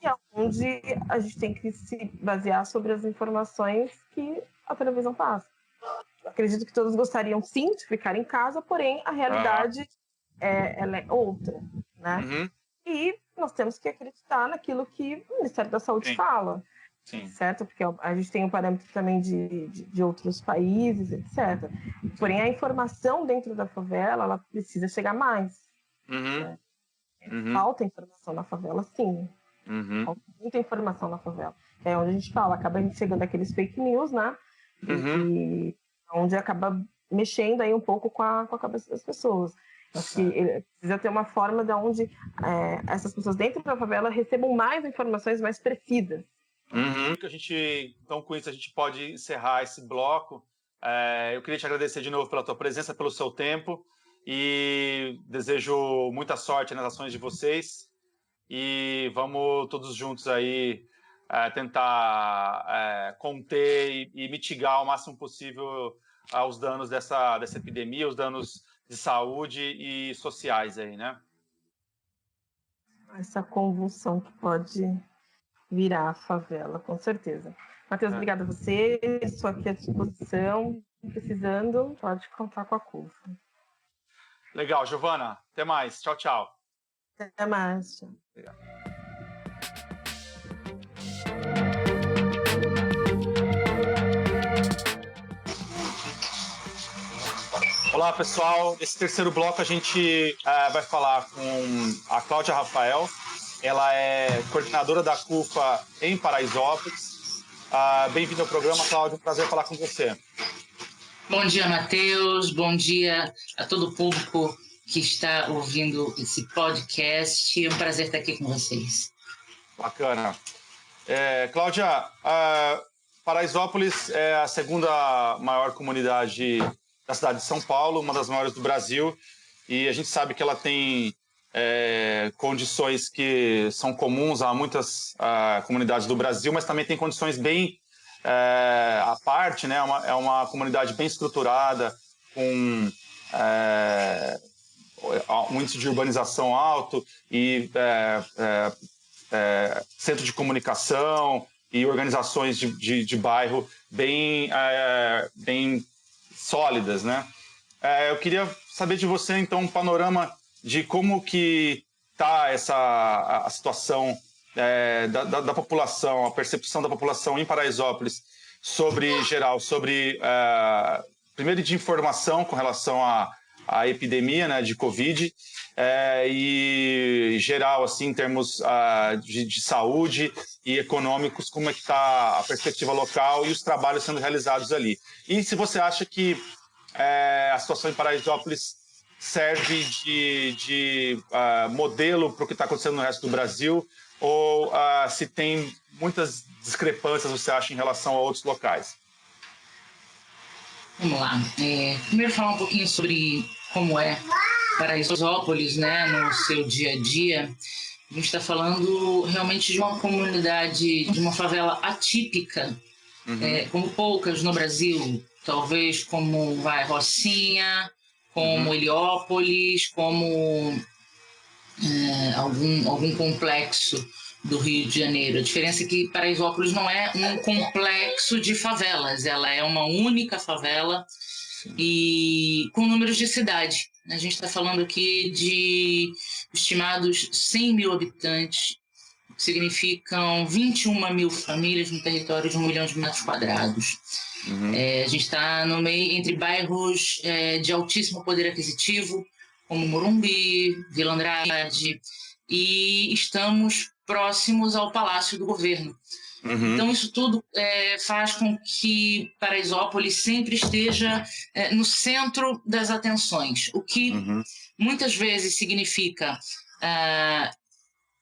S4: E é onde a gente tem que se basear sobre as informações que a televisão passa. Acredito que todos gostariam, sim, de ficar em casa, porém a realidade ela é outra, né? E nós temos que acreditar naquilo que o Ministério da Saúde fala. Sim. Certo? Porque a gente tem um parâmetro também de outros países, etc. Porém, a informação dentro da favela, ela precisa chegar mais. Falta informação na favela, sim. Falta muita informação na favela. onde a gente fala, acaba chegando aqueles fake news, né? E onde acaba mexendo aí um pouco com a cabeça das pessoas. Acho que precisa ter uma forma de onde essas pessoas dentro da favela recebam mais informações mais precisas.
S3: Então, com isso, a gente pode encerrar esse bloco. Eu queria te agradecer de novo pela tua presença, pelo seu tempo, e desejo muita sorte nas ações de vocês. E vamos todos juntos aí tentar conter e mitigar ao máximo possível os danos dessa epidemia, os danos de saúde e sociais aí, né?
S4: Essa convulsão que pode virar a favela, com certeza. Matheus, obrigada a você, estou aqui à disposição, precisando, pode contar com a CUFA.
S3: Legal, Giovana, até mais, tchau, tchau.
S4: Até mais, tchau.
S3: Obrigado. Olá, pessoal. Esse terceiro bloco a gente vai falar com a Cláudia Rafael. Ela é coordenadora da CUFA em Paraisópolis. Bem-vinda ao programa, Cláudia. Um prazer falar com você.
S5: Bom dia, Matheus. Bom dia a todo o público que está ouvindo esse podcast. É um prazer estar aqui com vocês.
S3: Bacana. Cláudia, Paraisópolis é a segunda maior comunidade da cidade de São Paulo, uma das maiores do Brasil, e a gente sabe que ela tem condições que são comuns a muitas comunidades do Brasil, mas também tem condições bem à parte, né? É uma comunidade bem estruturada, com um índice de urbanização alto e centro de comunicação e organizações de bairro bem sólidas, né? Eu queria saber de você, então, um panorama de como que está a situação da população, a percepção da população em Paraisópolis sobre primeiro de informação com relação à epidemia, né, de Covid, e geral, assim, em termos de saúde e econômicos, como é que está a perspectiva local e os trabalhos sendo realizados ali. E se você acha que a situação em Paraisópolis serve de modelo para o que está acontecendo no resto do Brasil, ou se tem muitas discrepâncias, você acha, em relação a outros locais?
S5: Vamos lá. Primeiro falar um pouquinho sobre como é Paraisópolis, né, no seu dia a dia. A gente está falando realmente de uma comunidade, de uma favela atípica, como poucas no Brasil, talvez como Rocinha, como Heliópolis, como algum complexo do Rio de Janeiro. A diferença é que Paraisópolis não é um complexo de favelas, ela é uma única favela. Sim. E com números de cidade. A gente está falando aqui de estimados 100 mil habitantes, que significam 21 mil famílias no território de 1 milhão de metros quadrados. A gente está no meio entre bairros de altíssimo poder aquisitivo, como Morumbi, Vila Andrade, e estamos próximos ao Palácio do Governo. Então, isso tudo faz com que Paraisópolis sempre esteja no centro das atenções, o que muitas vezes significa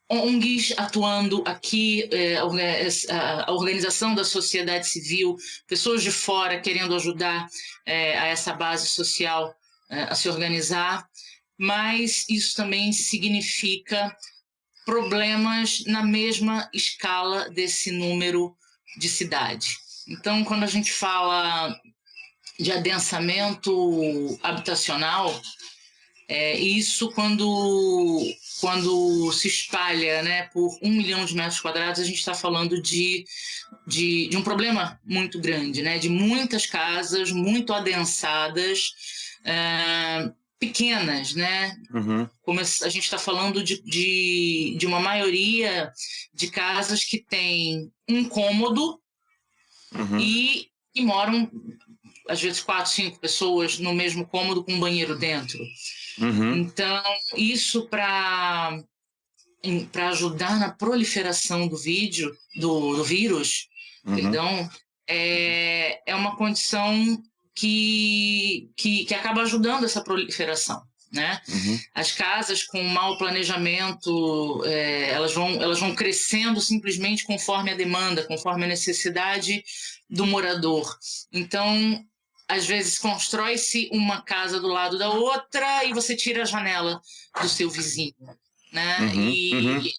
S5: ONGs atuando aqui, a organização da sociedade civil, pessoas de fora querendo ajudar a essa base social a se organizar, mas isso também significa problemas na mesma escala desse número de cidade. Então, quando a gente fala de adensamento habitacional, isso quando se espalha, né, por 1 milhão de metros quadrados, a gente está falando de um problema muito grande, né, de muitas casas muito adensadas, pequenas, né? Como a gente está falando de uma maioria de casas que tem um cômodo e moram, às vezes, 4, 5 pessoas no mesmo cômodo com um banheiro dentro. Então, isso para para ajudar na proliferação do vírus, perdão, é uma condição que acaba ajudando essa proliferação, né? As casas com mau planejamento, elas vão crescendo simplesmente conforme a demanda, conforme a necessidade do morador. Então, às vezes, constrói-se uma casa do lado da outra e você tira a janela do seu vizinho, né?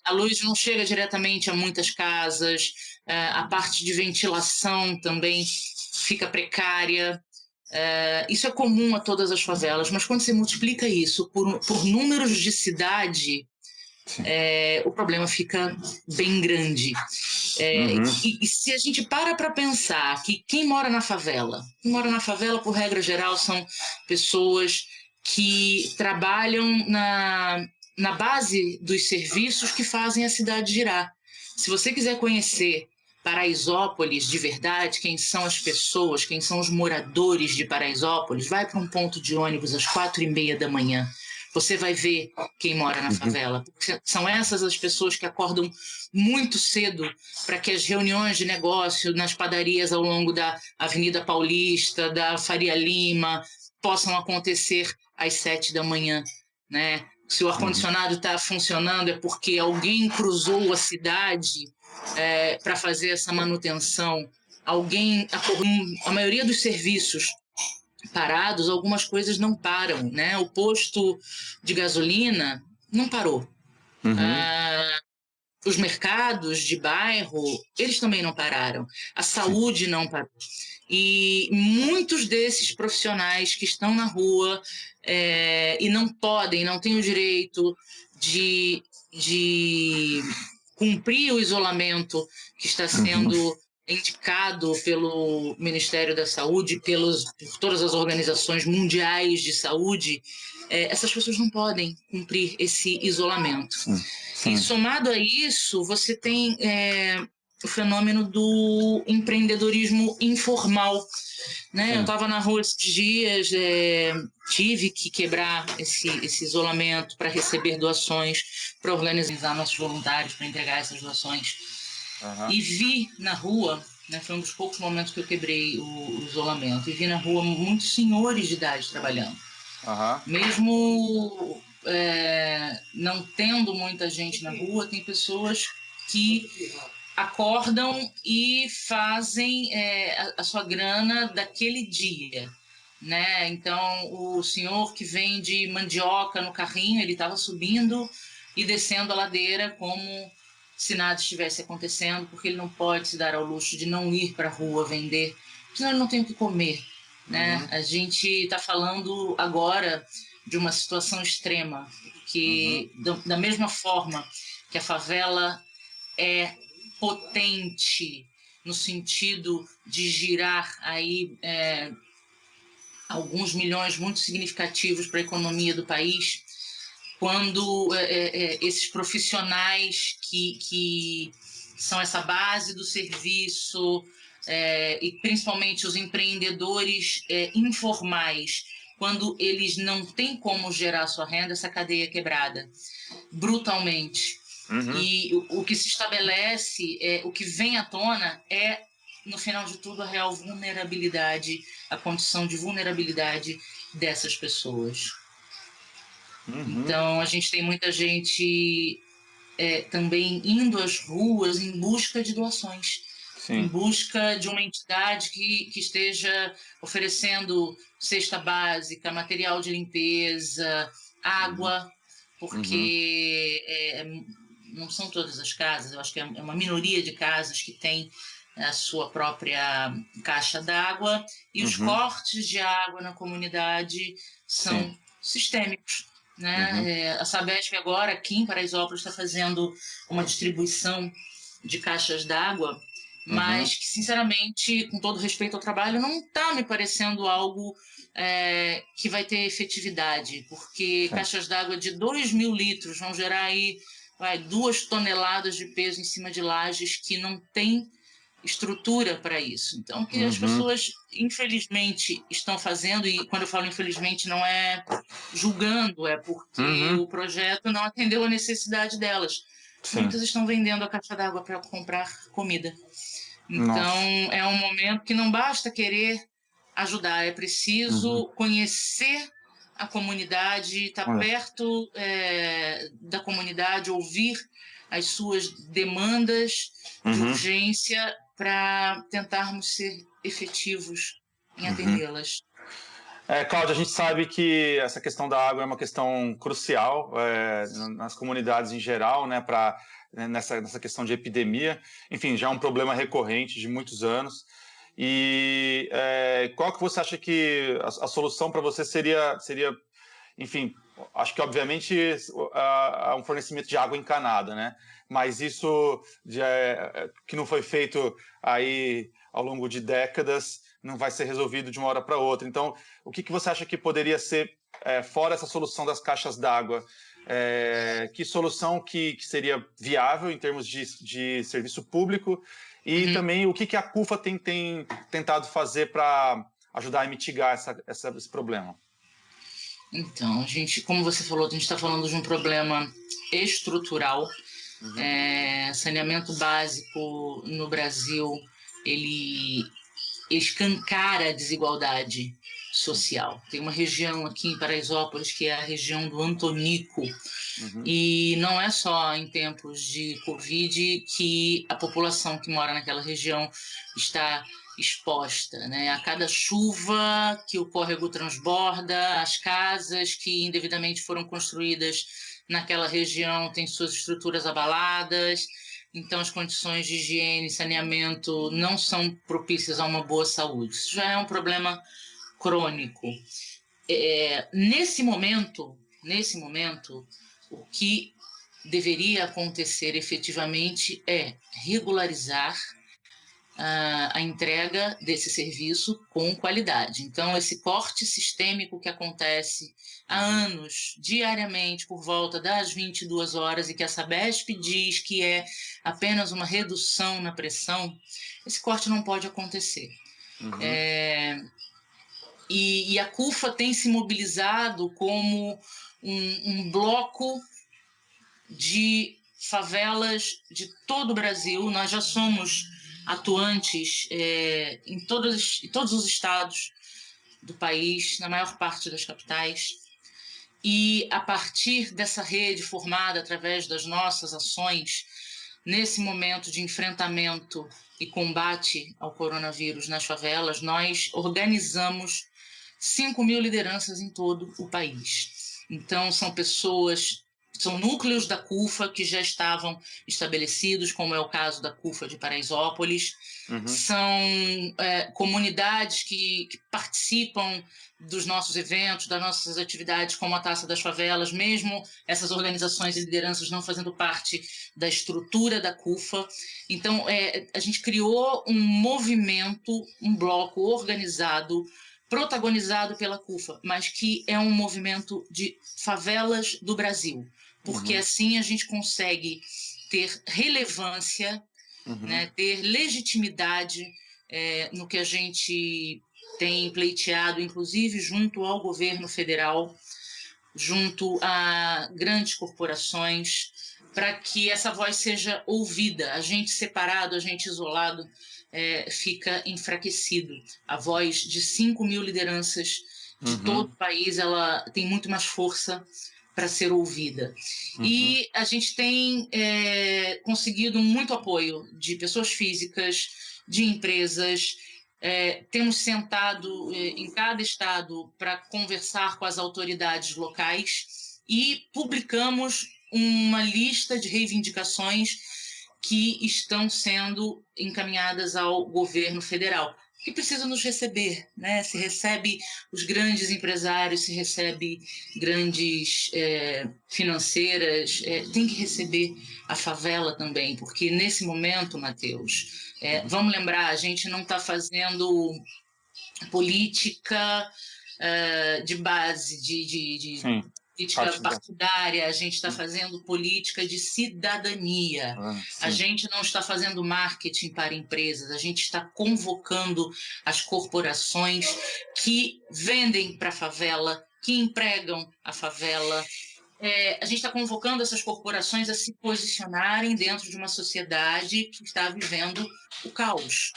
S5: A luz não chega diretamente a muitas casas, a parte de ventilação também fica precária. Isso é comum a todas as favelas, mas quando você multiplica isso por números de cidade, o problema fica bem grande. E se a gente para pensar que quem mora na favela, por regra geral, são pessoas que trabalham na base dos serviços que fazem a cidade girar. Se você quiser conhecer Paraisópolis de verdade, quem são as pessoas, quem são os moradores de Paraisópolis, vai para um ponto de ônibus às 4h30 da manhã. Você vai ver quem mora na favela. Porque são essas as pessoas que acordam muito cedo para que as reuniões de negócio nas padarias ao longo da Avenida Paulista, da Faria Lima, possam acontecer às 7 da manhã, né? Se o ar-condicionado está funcionando é porque alguém cruzou a cidade para fazer essa manutenção. A maioria dos serviços parados, algumas coisas não param, né? O posto de gasolina não parou. Os mercados de bairro, eles também não pararam. A saúde não parou. E muitos desses profissionais que estão na rua e não têm o direito de cumprir o isolamento que está sendo indicado pelo Ministério da Saúde, por todas as organizações mundiais de saúde, essas pessoas não podem cumprir esse isolamento. E somado a isso, você tem o fenômeno do empreendedorismo informal, né? Eu estava na rua esses dias, tive que quebrar esse isolamento para receber doações, para organizar nossos voluntários, para entregar essas doações. E vi na rua, né, foi um dos poucos momentos que eu quebrei o isolamento, e vi na rua muitos senhores de idade trabalhando. Mesmo não tendo muita gente na rua, tem pessoas que acordam e fazem a sua grana daquele dia, né? Então, o senhor que vende mandioca no carrinho, ele estava subindo e descendo a ladeira como se nada estivesse acontecendo, porque ele não pode se dar ao luxo de não ir para a rua vender, senão ele não tem o que comer, né? A gente está falando agora de uma situação extrema, que da mesma forma que a favela é potente no sentido de girar aí alguns milhões muito significativos para a economia do país, quando esses profissionais que são essa base do serviço, e principalmente os empreendedores informais, quando eles não têm como gerar sua renda, essa cadeia é quebrada brutalmente. E o que se estabelece, o que vem à tona no final de tudo, a real vulnerabilidade, a condição de vulnerabilidade dessas pessoas. Então, a gente tem muita gente também indo às ruas em busca de doações, em busca de uma entidade que esteja oferecendo cesta básica, material de limpeza, água, porque não são todas as casas, eu acho que é uma minoria de casas que tem a sua própria caixa d'água, e os cortes de água na comunidade são sistêmicos, né? A Sabesp agora, aqui em Paraisópolis, está fazendo uma distribuição de caixas d'água, mas que, sinceramente, com todo respeito ao trabalho, não está me parecendo algo que vai ter efetividade, porque caixas d'água de 2.000 litros vão gerar aí 2 toneladas de peso em cima de lajes que não tem estrutura para isso. Então, o que as pessoas, infelizmente, estão fazendo, e quando eu falo infelizmente não é julgando, é porque o projeto não atendeu a necessidade delas.
S2: Sim.
S5: Muitas estão vendendo a caixa d'água para comprar comida. Então,
S2: Nossa.
S5: é um momento que não basta querer ajudar, é preciso conhecer a comunidade, estar perto da comunidade, ouvir as suas demandas de urgência para tentarmos ser efetivos em atendê-las.
S3: Cláudia, a gente sabe que essa questão da água é uma questão crucial nas comunidades em geral, né, nessa questão de epidemia. Enfim, já é um problema recorrente de muitos anos. E qual que você acha que a solução para você seria, enfim, acho que obviamente um fornecimento de água encanada, né? Mas isso que não foi feito aí ao longo de décadas não vai ser resolvido de uma hora para outra. Então, o que você acha que poderia ser, fora essa solução das caixas d'água, que solução que seria viável em termos de serviço público e também o que a CUFA tem tentado fazer para ajudar a mitigar esse problema?
S5: Então, como você falou, a gente está falando de um problema estrutural. Saneamento básico no Brasil, ele escancara a desigualdade social. Tem uma região aqui em Paraisópolis que é a região do Antonico, e não é só em tempos de Covid que a população que mora naquela região está exposta, né? A cada chuva que o córrego transborda, as casas que indevidamente foram construídas naquela região têm suas estruturas abaladas, então as condições de higiene e saneamento não são propícias a uma boa saúde. Isso já é um problema crônico. Nesse momento, o que deveria acontecer efetivamente é regularizar a entrega desse serviço com qualidade. Então, esse corte sistêmico que acontece há anos, diariamente, por volta das 22 horas, e que a Sabesp diz que é apenas uma redução na pressão, esse corte não pode acontecer. E a CUFA tem se mobilizado como um bloco de favelas de todo o Brasil. Nós já somos atuantes em todos os estados do país, na maior parte das capitais. E, a partir dessa rede formada através das nossas ações, nesse momento de enfrentamento e combate ao coronavírus nas favelas, nós organizamos 5.000 lideranças em todo o país. Então, são núcleos da CUFA que já estavam estabelecidos, como é o caso da CUFA de Paraisópolis. São comunidades que participam dos nossos eventos, das nossas atividades, como a Taça das Favelas, mesmo essas organizações e lideranças não fazendo parte da estrutura da CUFA. Então, a gente criou um movimento, um bloco organizado, protagonizado pela CUFA, mas que é um movimento de favelas do Brasil, porque assim a gente consegue ter relevância, né, ter legitimidade no que a gente tem pleiteado, inclusive junto ao governo federal, junto a grandes corporações, para que essa voz seja ouvida. A gente separado, a gente isolado, fica enfraquecido. A voz de 5.000 lideranças de todo o país, ela tem muito mais força para ser ouvida. E a gente tem conseguido muito apoio de pessoas físicas, de empresas. Temos sentado em cada estado para conversar com as autoridades locais e publicamos uma lista de reivindicações que estão sendo encaminhadas ao governo federal, que precisa nos receber, né? Se recebe os grandes empresários, se recebe grandes financeiras, tem que receber a favela também, porque nesse momento, Matheus, vamos lembrar, a gente não está fazendo política de base, política partidária, a gente está fazendo política de cidadania. A gente não está fazendo marketing para empresas, a gente está convocando as corporações que vendem para a favela, que empregam a favela. A gente está convocando essas corporações a se posicionarem dentro de uma sociedade que está vivendo o caos.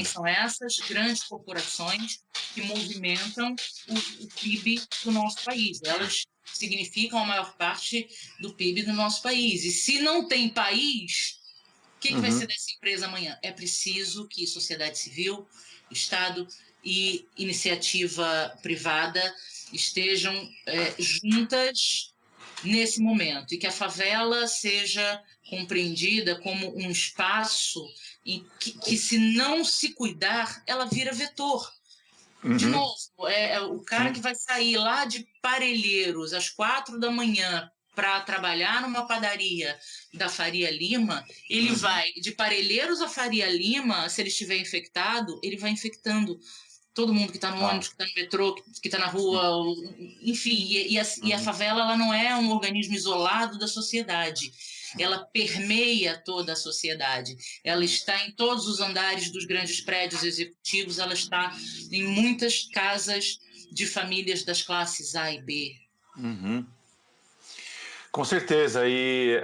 S5: E são essas grandes corporações que movimentam o PIB do nosso país. Elas significam a maior parte do PIB do nosso país. E se não tem país, o que vai ser dessa empresa amanhã? É preciso que sociedade civil, Estado e iniciativa privada estejam juntas nesse momento, e que a favela seja compreendida como um espaço em que se não se cuidar, ela vira vetor. De novo, o cara que vai sair lá de Parelheiros às 4 da manhã para trabalhar numa padaria da Faria Lima, ele vai de Parelheiros a Faria Lima, se ele estiver infectado, ele vai infectando todo mundo que está no ônibus, que está no metrô, que está na rua, enfim. E a favela, ela não é um organismo isolado da sociedade. Ela permeia toda a sociedade. Ela está em todos os andares dos grandes prédios executivos, ela está em muitas casas de famílias das classes A e B.
S3: Com certeza. E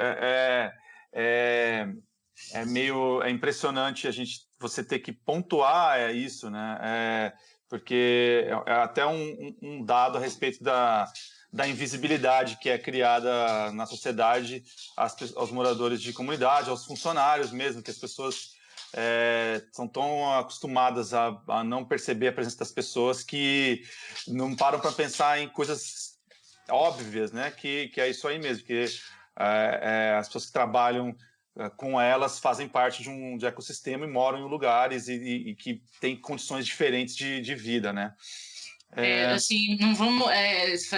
S3: é impressionante você ter que pontuar isso, né? Porque é até um dado a respeito da invisibilidade que é criada na sociedade aos moradores de comunidade, aos funcionários mesmo, que as pessoas são tão acostumadas a não perceber a presença das pessoas que não param para pensar em coisas óbvias, né? Que é isso aí mesmo, que as pessoas que trabalham com elas fazem parte de um ecossistema e moram em lugares e que têm condições diferentes de vida, né?
S5: Assim, não vamos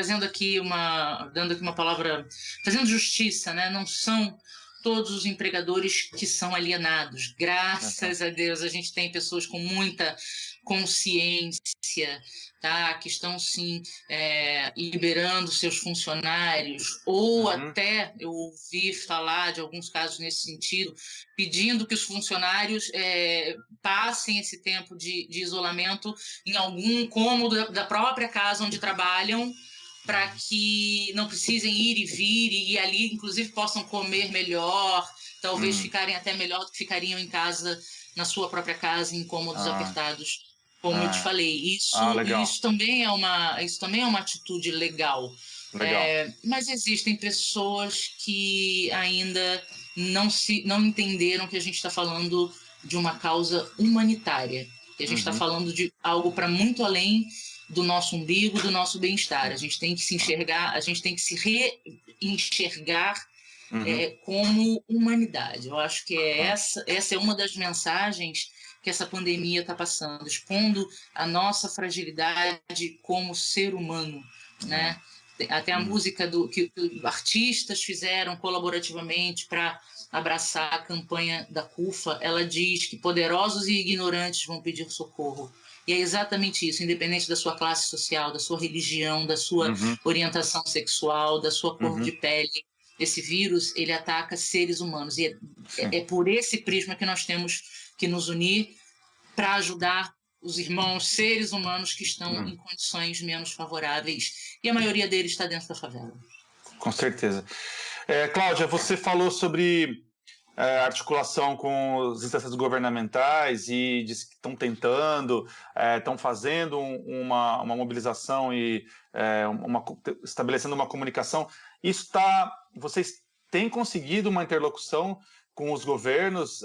S5: dando aqui uma palavra, fazendo justiça, né? Não são todos os empregadores que são alienados. Graças a Deus, a gente tem pessoas com muita consciência, tá? Que estão, sim, liberando seus funcionários, ou até, eu ouvi falar de alguns casos nesse sentido, pedindo que os funcionários passem esse tempo de isolamento em algum cômodo da própria casa onde trabalham, para que não precisem ir e vir, e ali, inclusive, possam comer melhor, talvez ficarem até melhor do que ficariam em casa, na sua própria casa, em cômodos apertados, como eu te falei. Isso também é uma atitude legal. Mas existem pessoas que ainda não entenderam que a gente está falando de uma causa humanitária, que a gente está falando de algo para muito além do nosso umbigo, do nosso bem-estar. A gente tem que se enxergar, a gente tem que se reenxergar como humanidade. Eu acho que essa é uma das mensagens que essa pandemia está passando, expondo a nossa fragilidade como ser humano, né? Até a música que artistas fizeram colaborativamente para abraçar a campanha da CUFA, ela diz que poderosos e ignorantes vão pedir socorro. E é exatamente isso, independente da sua classe social, da sua religião, da sua orientação sexual, da sua cor de pele. Esse vírus, ele ataca seres humanos. E é por esse prisma que nós temos que nos unir para ajudar os irmãos, seres humanos que estão em condições menos favoráveis. E a maioria deles está dentro da favela.
S3: Com certeza. Cláudia, você falou sobre articulação com as instâncias governamentais e disse que estão tentando, estão fazendo uma mobilização e estabelecendo uma comunicação. Vocês têm conseguido uma interlocução com os governos?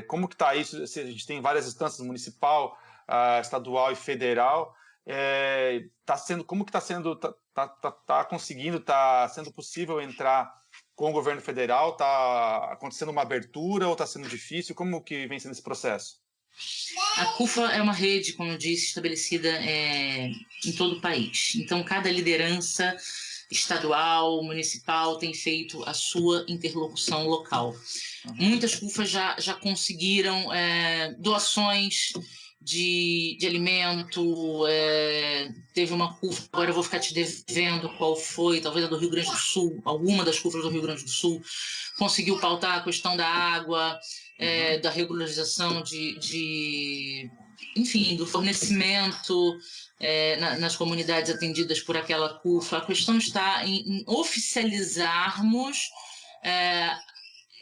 S3: Como que está isso? A gente tem várias instâncias, municipal, estadual e federal. Como que está sendo? Está conseguindo? Está sendo possível entrar com o governo federal? Está acontecendo uma abertura ou está sendo difícil? Como que vem sendo esse processo?
S5: A CUFA é uma rede, como eu disse, estabelecida em todo o país. Então, cada liderança estadual, municipal, tem feito a sua interlocução local. Muitas CUFAs já conseguiram doações de alimento, teve uma CUFA, agora eu vou ficar te devendo qual foi, talvez a do Rio Grande do Sul, alguma das CUFAs do Rio Grande do Sul, conseguiu pautar a questão da água, da regularização enfim, do fornecimento nas comunidades atendidas por aquela CUFA. A questão está em oficializarmos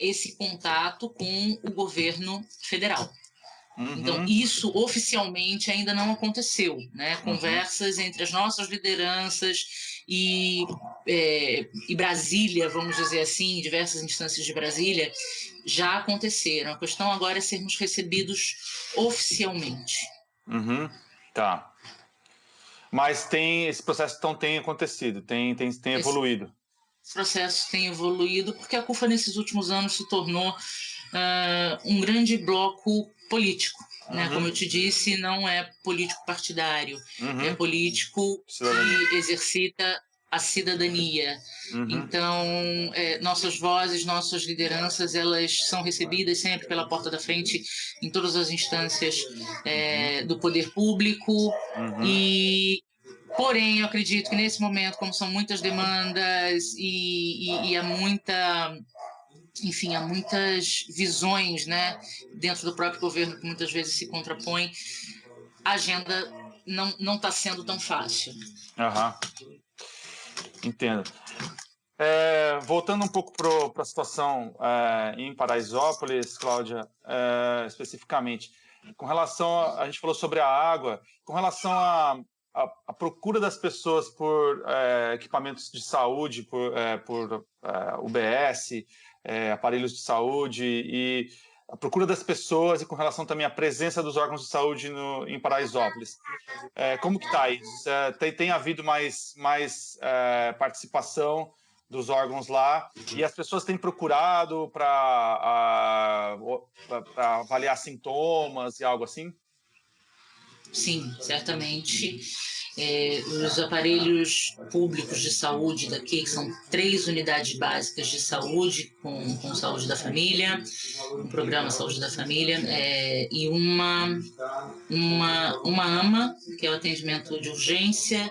S5: esse contato com o governo federal. Então, isso oficialmente ainda não aconteceu, né? Conversas entre as nossas lideranças e Brasília, vamos dizer assim, diversas instâncias de Brasília, já aconteceram. A questão agora é sermos recebidos oficialmente.
S3: Tá. Mas esse processo então tem acontecido, tem evoluído.
S5: Esse processo tem evoluído porque a CUFA, nesses últimos anos, se tornou um grande bloco político. Né? Como eu te disse, não é político partidário, é político que exercita a cidadania. Então, nossas vozes, nossas lideranças, elas são recebidas sempre pela porta da frente em todas as instâncias do poder público. Porém, eu acredito que nesse momento, como são muitas demandas e há há muitas visões, né, dentro do próprio governo que muitas vezes se contrapõem, a agenda não está sendo tão fácil.
S3: Entendo. Voltando um pouco para a situação em Paraisópolis, Cláudia, especificamente, com relação a gente falou sobre a água, com relação à procura das pessoas por equipamentos de saúde, por UBS, aparelhos de saúde, e a procura das pessoas e com relação também à presença dos órgãos de saúde em Paraisópolis. Como que está isso? Tem havido mais participação dos órgãos lá, e as pessoas têm procurado para avaliar sintomas e algo assim?
S5: Sim, certamente. Os aparelhos públicos de saúde daqui, que são 3 unidades básicas de saúde, com saúde da família, um programa Saúde da Família, e uma AMA, que é o atendimento de urgência,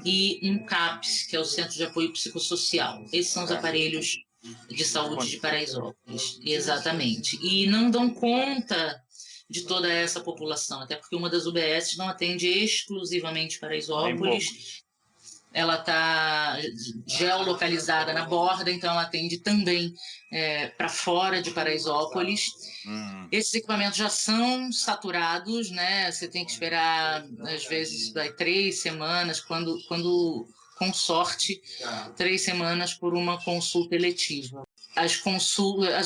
S5: e um CAPS, que é o Centro de Apoio Psicossocial. Esses são os aparelhos de saúde de Paraisópolis. Exatamente. E não dão conta de toda essa população, até porque uma das UBS não atende exclusivamente Paraisópolis, ela está geolocalizada na borda, então ela atende também para fora de Paraisópolis. Esses equipamentos já são saturados, né? Você tem que esperar, às vezes, 3 semanas, quando com sorte, 3 semanas por uma consulta eletiva. As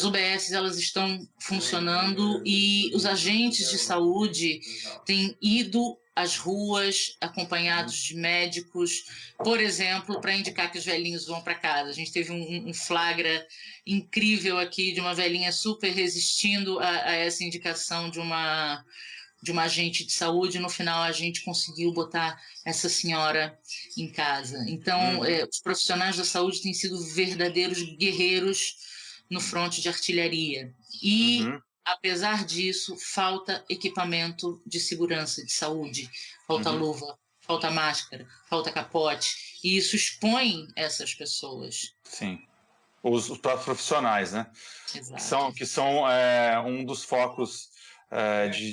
S5: UBS, elas estão funcionando e os agentes de saúde têm ido às ruas acompanhados de médicos, por exemplo, para indicar que os velhinhos vão para casa. A gente teve um flagra incrível aqui de uma velhinha super resistindo a essa indicação de uma agente de saúde. No final, a gente conseguiu botar essa senhora em casa. Então, os profissionais da saúde têm sido verdadeiros guerreiros no fronte de artilharia. E, apesar disso, falta equipamento de segurança, de saúde. Falta luva, falta máscara, falta capote. E isso expõe essas pessoas.
S3: Sim. Os próprios profissionais, né?
S5: Exato.
S3: Que são um dos focos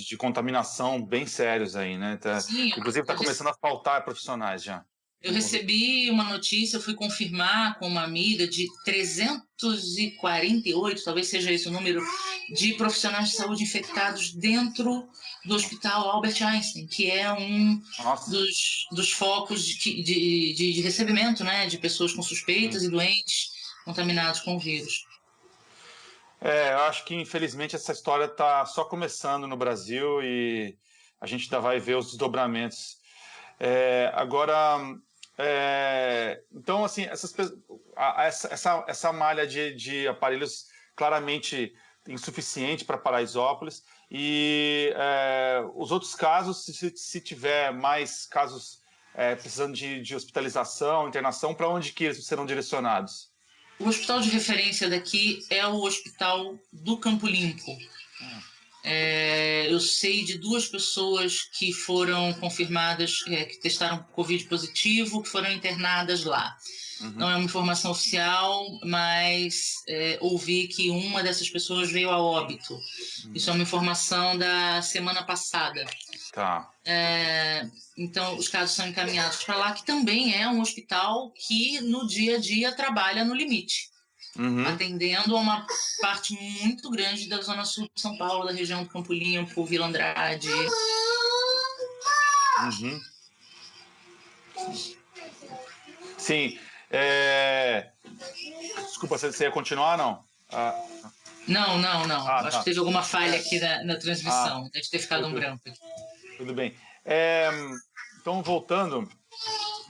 S3: de contaminação bem sérios aí, né?
S5: Sim,
S3: inclusive está começando a faltar profissionais já.
S5: Eu recebi uma notícia, fui confirmar com uma amiga, de 348, talvez seja esse o número, de profissionais de saúde infectados dentro do Hospital Albert Einstein, que é um dos focos de recebimento, né, de pessoas com suspeitas e doentes contaminados com o vírus.
S3: Eu acho que, infelizmente, essa história está só começando no Brasil e a gente ainda vai ver os desdobramentos. Então, assim, essa malha de aparelhos claramente insuficiente para Paraisópolis, e os outros casos, se tiver mais casos precisando de hospitalização, internação, para onde que eles serão direcionados?
S5: O hospital de referência daqui é o Hospital do Campo Limpo. Eu sei de 2 pessoas que foram confirmadas, que testaram Covid positivo, que foram internadas lá. Não é uma informação oficial, mas ouvi que uma dessas pessoas veio a óbito. Isso é uma informação da semana passada.
S2: Tá.
S5: Então, os casos são encaminhados para lá, que também é um hospital que no dia a dia trabalha no limite. Atendendo a uma parte muito grande da zona sul de São Paulo, da região do Campo Limpo, Vila Andrade.
S3: Sim. Desculpa, você ia continuar, não?
S5: Não. Acho
S3: tá.
S5: que teve alguma falha aqui na transmissão. Deve ter ficado um branco aqui.
S3: Tudo bem. Então, voltando.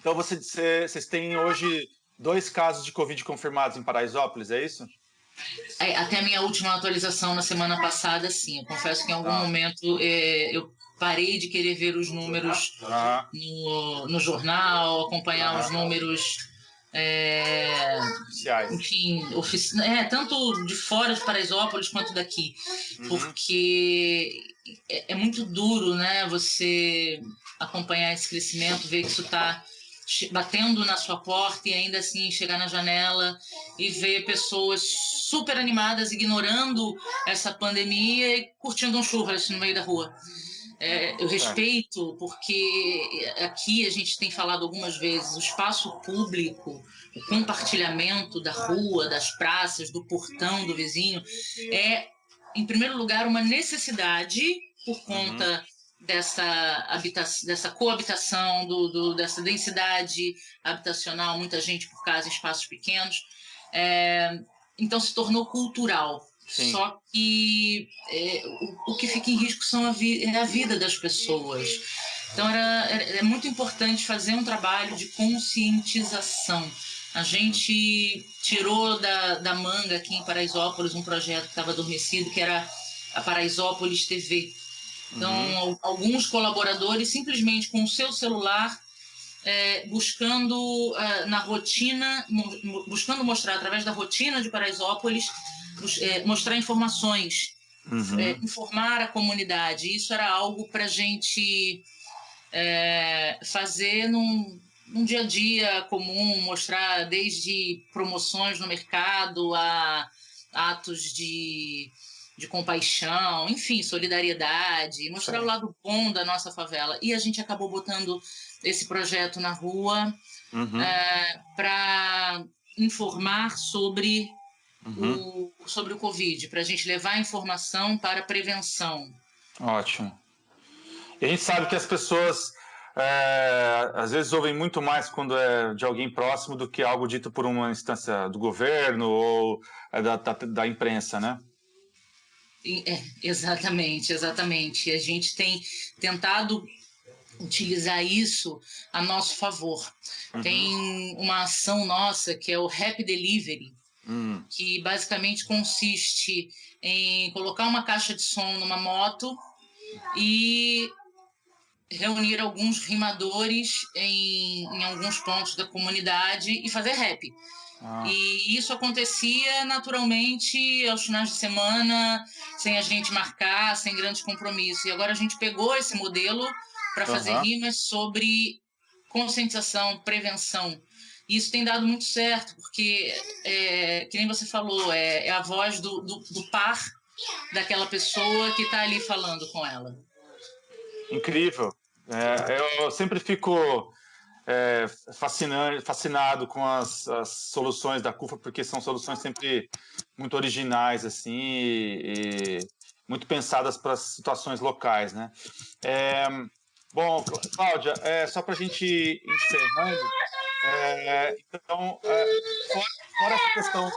S3: Então, vocês têm hoje 2 casos de Covid confirmados em Paraisópolis, é isso?
S5: Até a minha última atualização na semana passada, sim. Eu confesso que em algum momento eu parei de querer ver os números no jornal, acompanhar os números, enfim, tanto de fora de Paraisópolis quanto daqui, porque é muito duro, né? Você acompanhar esse crescimento, ver que isso está batendo na sua porta e ainda assim chegar na janela e ver pessoas super animadas, ignorando essa pandemia e curtindo um churras no meio da rua. Eu respeito, porque aqui a gente tem falado algumas vezes, o espaço público, o compartilhamento da rua, das praças, do portão do vizinho, é, em primeiro lugar, uma necessidade por conta dessa coabitação, dessa densidade habitacional, muita gente por casa em espaços pequenos. Então se tornou cultural. Sim. Só que o que fica em risco é a vida das pessoas. Então é muito importante fazer um trabalho de conscientização. A gente tirou da manga aqui em Paraisópolis um projeto que estava adormecido, que era a Paraisópolis TV. Então, alguns colaboradores simplesmente com o seu celular buscando na rotina, buscando mostrar através da rotina de Paraisópolis, mostrar informações, informar a comunidade. Isso era algo para a gente fazer num dia a dia comum, mostrar desde promoções no mercado a atos de compaixão, enfim, solidariedade, mostrar o lado bom da nossa favela. E a gente acabou botando esse projeto na rua para informar sobre o Covid, para a gente levar informação para a prevenção.
S3: Ótimo. E a gente sabe que as pessoas às vezes ouvem muito mais quando é de alguém próximo do que algo dito por uma instância do governo ou da imprensa, né?
S5: Exatamente. A gente tem tentado utilizar isso a nosso favor. Tem uma ação nossa que é o Happy Delivery, que basicamente consiste em colocar uma caixa de som numa moto e reunir alguns rimadores em alguns pontos da comunidade e fazer rap. E isso acontecia naturalmente aos finais de semana, sem a gente marcar, sem grandes compromissos. E agora a gente pegou esse modelo para fazer rimas sobre conscientização, prevenção. E isso tem dado muito certo, porque, que nem você falou, é a voz do par daquela pessoa que está ali falando com ela.
S3: Incrível. Eu sempre fico fascinado com as soluções da CUFA, porque são soluções sempre muito originais assim, e muito pensadas para as situações locais, né? Bom, Cláudia, só para a gente ir encerrando, então, fora essa questão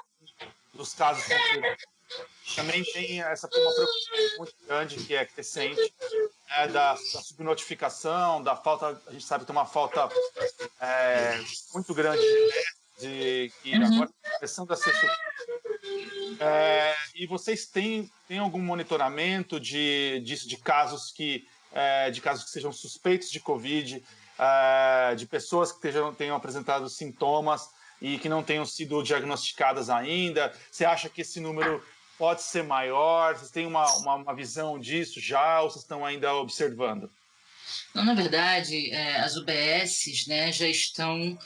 S3: dos casos confirmados, também tem uma preocupação muito grande, que é crescente, da subnotificação, da falta. A gente sabe que tem uma falta muito grande de que agora está começando a ser e vocês têm algum monitoramento de casos que sejam suspeitos de Covid, de pessoas que tenham apresentado sintomas e que não tenham sido diagnosticadas ainda? Você acha que esse número Pode ser maior? Vocês têm uma visão disso já ou vocês estão ainda observando?
S5: Não, na verdade, as UBSs, né, já estão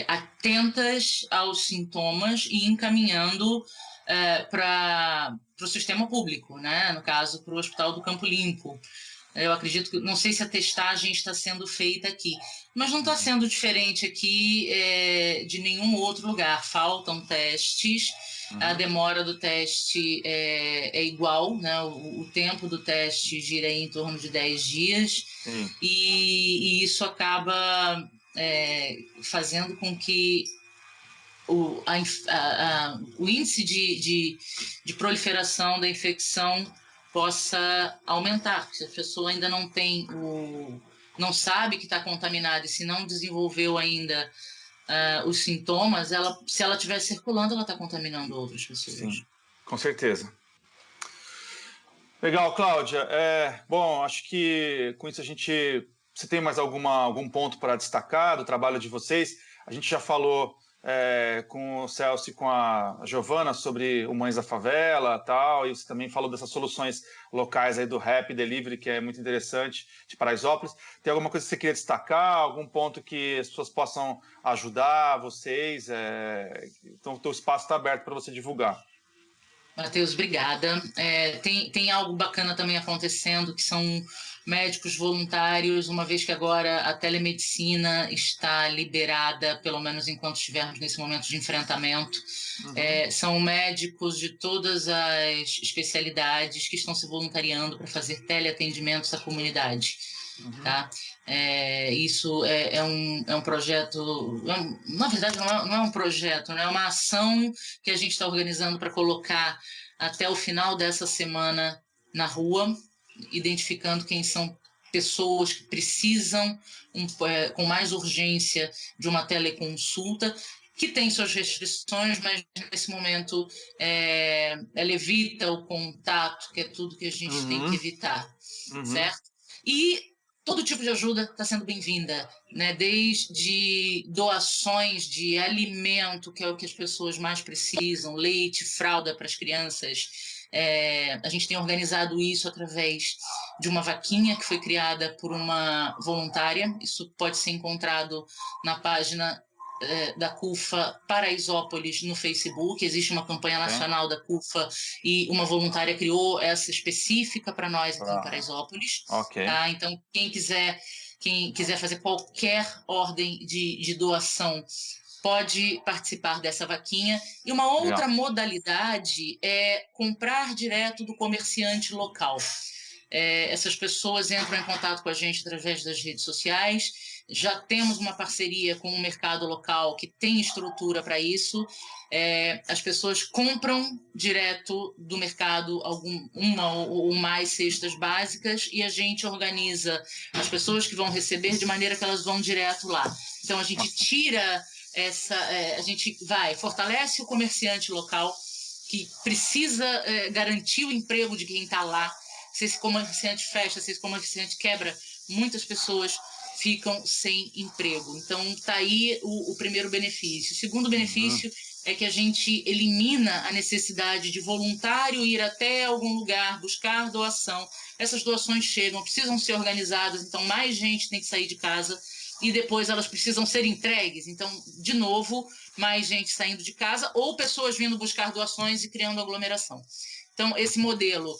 S5: atentas aos sintomas e encaminhando para o sistema público, né? No caso, para o Hospital do Campo Limpo. Eu acredito que, não sei se a testagem está sendo feita aqui, mas não está sendo diferente aqui de nenhum outro lugar. Faltam testes, a demora do teste é igual, né? O tempo do teste gira em torno de 10 dias, e isso acaba fazendo com que o índice de proliferação da infecção possa aumentar. Se a pessoa ainda não sabe que está contaminada e se não desenvolveu ainda os sintomas, se ela estiver circulando, ela está contaminando outras pessoas.
S3: Sim, com certeza. Legal, Cláudia. Bom, acho que com isso você tem mais algum ponto para destacar do trabalho de vocês? A gente já falou com o Celso e com a Giovana sobre o Mães da Favela e tal, e você também falou dessas soluções locais aí do Rap Delivery, que é muito interessante, de Paraisópolis. Tem alguma coisa que você queria destacar? Algum ponto que as pessoas possam ajudar vocês? Então, o teu espaço está aberto para você divulgar.
S5: Matheus, obrigada. Tem algo bacana também acontecendo, que são médicos voluntários, uma vez que agora a telemedicina está liberada, pelo menos enquanto estivermos nesse momento de enfrentamento. São médicos de todas as especialidades que estão se voluntariando para fazer teleatendimentos à comunidade. Tá? Isso é um projeto, na verdade não é um projeto, né? É uma ação que a gente está organizando para colocar até o final dessa semana na rua, identificando quem são pessoas que precisam com mais urgência de uma teleconsulta, que tem suas restrições, mas nesse momento ela evita o contato, que é tudo que a gente tem que evitar, certo? E todo tipo de ajuda está sendo bem-vinda, né? Desde doações de alimento, que é o que as pessoas mais precisam, leite, fralda para as crianças. A gente tem organizado isso através de uma vaquinha que foi criada por uma voluntária. Isso pode ser encontrado na página da CUFA Paraisópolis no Facebook. Existe uma campanha nacional da CUFA e uma voluntária criou essa específica para nós aqui em Paraisópolis. Tá? Então, quem quiser fazer qualquer ordem de doação pode participar dessa vaquinha. E uma outra modalidade é comprar direto do comerciante local. Essas pessoas entram em contato com a gente através das redes sociais. Já temos uma parceria com o mercado local que tem estrutura para isso. As pessoas compram direto do mercado uma ou mais cestas básicas e a gente organiza as pessoas que vão receber de maneira que elas vão direto lá. Então, a gente tira a gente fortalece o comerciante local que precisa garantir o emprego de quem está lá. Se esse comerciante fecha, se esse comerciante quebra, muitas pessoas ficam sem emprego. Então, está aí o primeiro benefício. O segundo benefício é que a gente elimina a necessidade de voluntário ir até algum lugar, buscar doação. Essas doações chegam, precisam ser organizadas, então mais gente tem que sair de casa e depois elas precisam ser entregues. Então, de novo, mais gente saindo de casa ou pessoas vindo buscar doações e criando aglomeração. Então, esse modelo,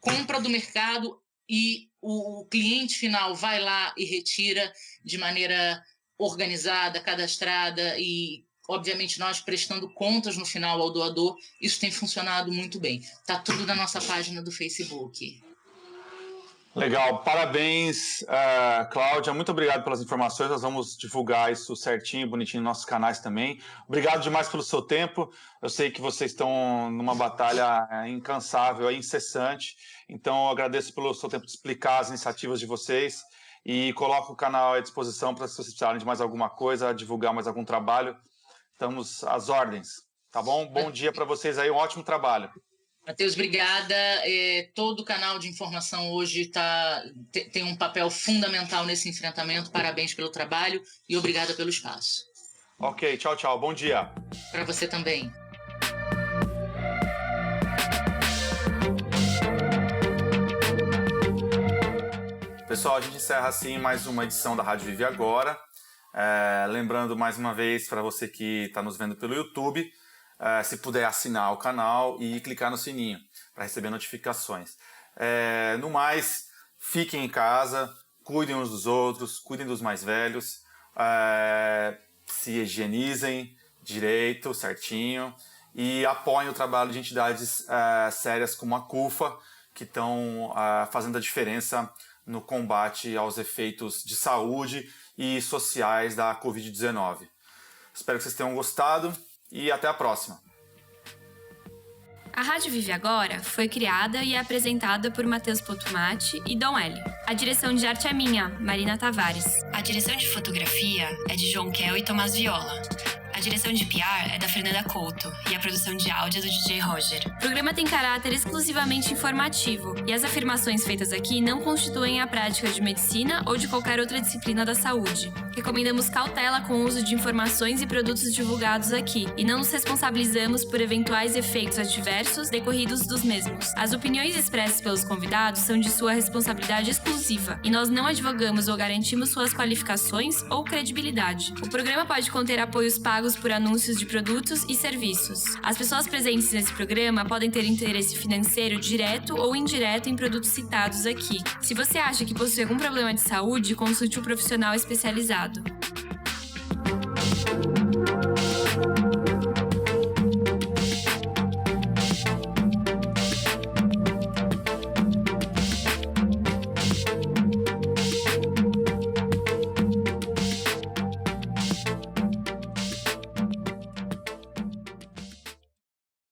S5: compra do mercado e o cliente final vai lá e retira de maneira organizada, cadastrada e, obviamente, nós prestando contas no final ao doador, isso tem funcionado muito bem. Está tudo na nossa página do Facebook.
S3: Legal, parabéns, Cláudia, muito obrigado pelas informações, nós vamos divulgar isso certinho, bonitinho nos nossos canais também. Obrigado demais pelo seu tempo, eu sei que vocês estão numa batalha incansável, incessante, então eu agradeço pelo seu tempo de explicar as iniciativas de vocês e coloco o canal à disposição para se vocês precisarem de mais alguma coisa, divulgar mais algum trabalho, estamos às ordens, tá bom? Bom dia para vocês aí, um ótimo trabalho.
S5: Matheus, obrigada. Todo o canal de informação hoje tem um papel fundamental nesse enfrentamento. Parabéns pelo trabalho e obrigada pelo espaço.
S3: Ok, tchau, tchau. Bom dia.
S5: Para você também.
S2: Pessoal, a gente encerra assim mais uma edição da Rádio Vive Agora. Lembrando mais uma vez para você que está nos vendo pelo YouTube, se puder assinar o canal e clicar no sininho para receber notificações. No mais, fiquem em casa, cuidem uns dos outros, cuidem dos mais velhos, se higienizem direito, certinho, e apoiem o trabalho de entidades sérias como a CUFA, que estão fazendo a diferença no combate aos efeitos de saúde e sociais da Covid-19. Espero que vocês tenham gostado e até a próxima.
S6: A Rádio Vive Agora foi criada e é apresentada por Matheus Potumati e Dom Hélio. A direção de arte é minha, Marina Tavares. A direção de fotografia é de João Kel e Tomás Viola. A direção de PR é da Fernanda Couto e a produção de áudio é do DJ Roger. O programa tem caráter exclusivamente informativo e as afirmações feitas aqui não constituem a prática de medicina ou de qualquer outra disciplina da saúde. Recomendamos cautela com o uso de informações e produtos divulgados aqui e não nos responsabilizamos por eventuais efeitos adversos decorridos dos mesmos. As opiniões expressas pelos convidados são de sua responsabilidade exclusiva e nós não advogamos ou garantimos suas qualificações ou credibilidade. O programa pode conter apoios pagos por anúncios de produtos e serviços. As pessoas presentes nesse programa podem ter interesse financeiro direto ou indireto em produtos citados aqui. Se você acha que possui algum problema de saúde, consulte um profissional especializado.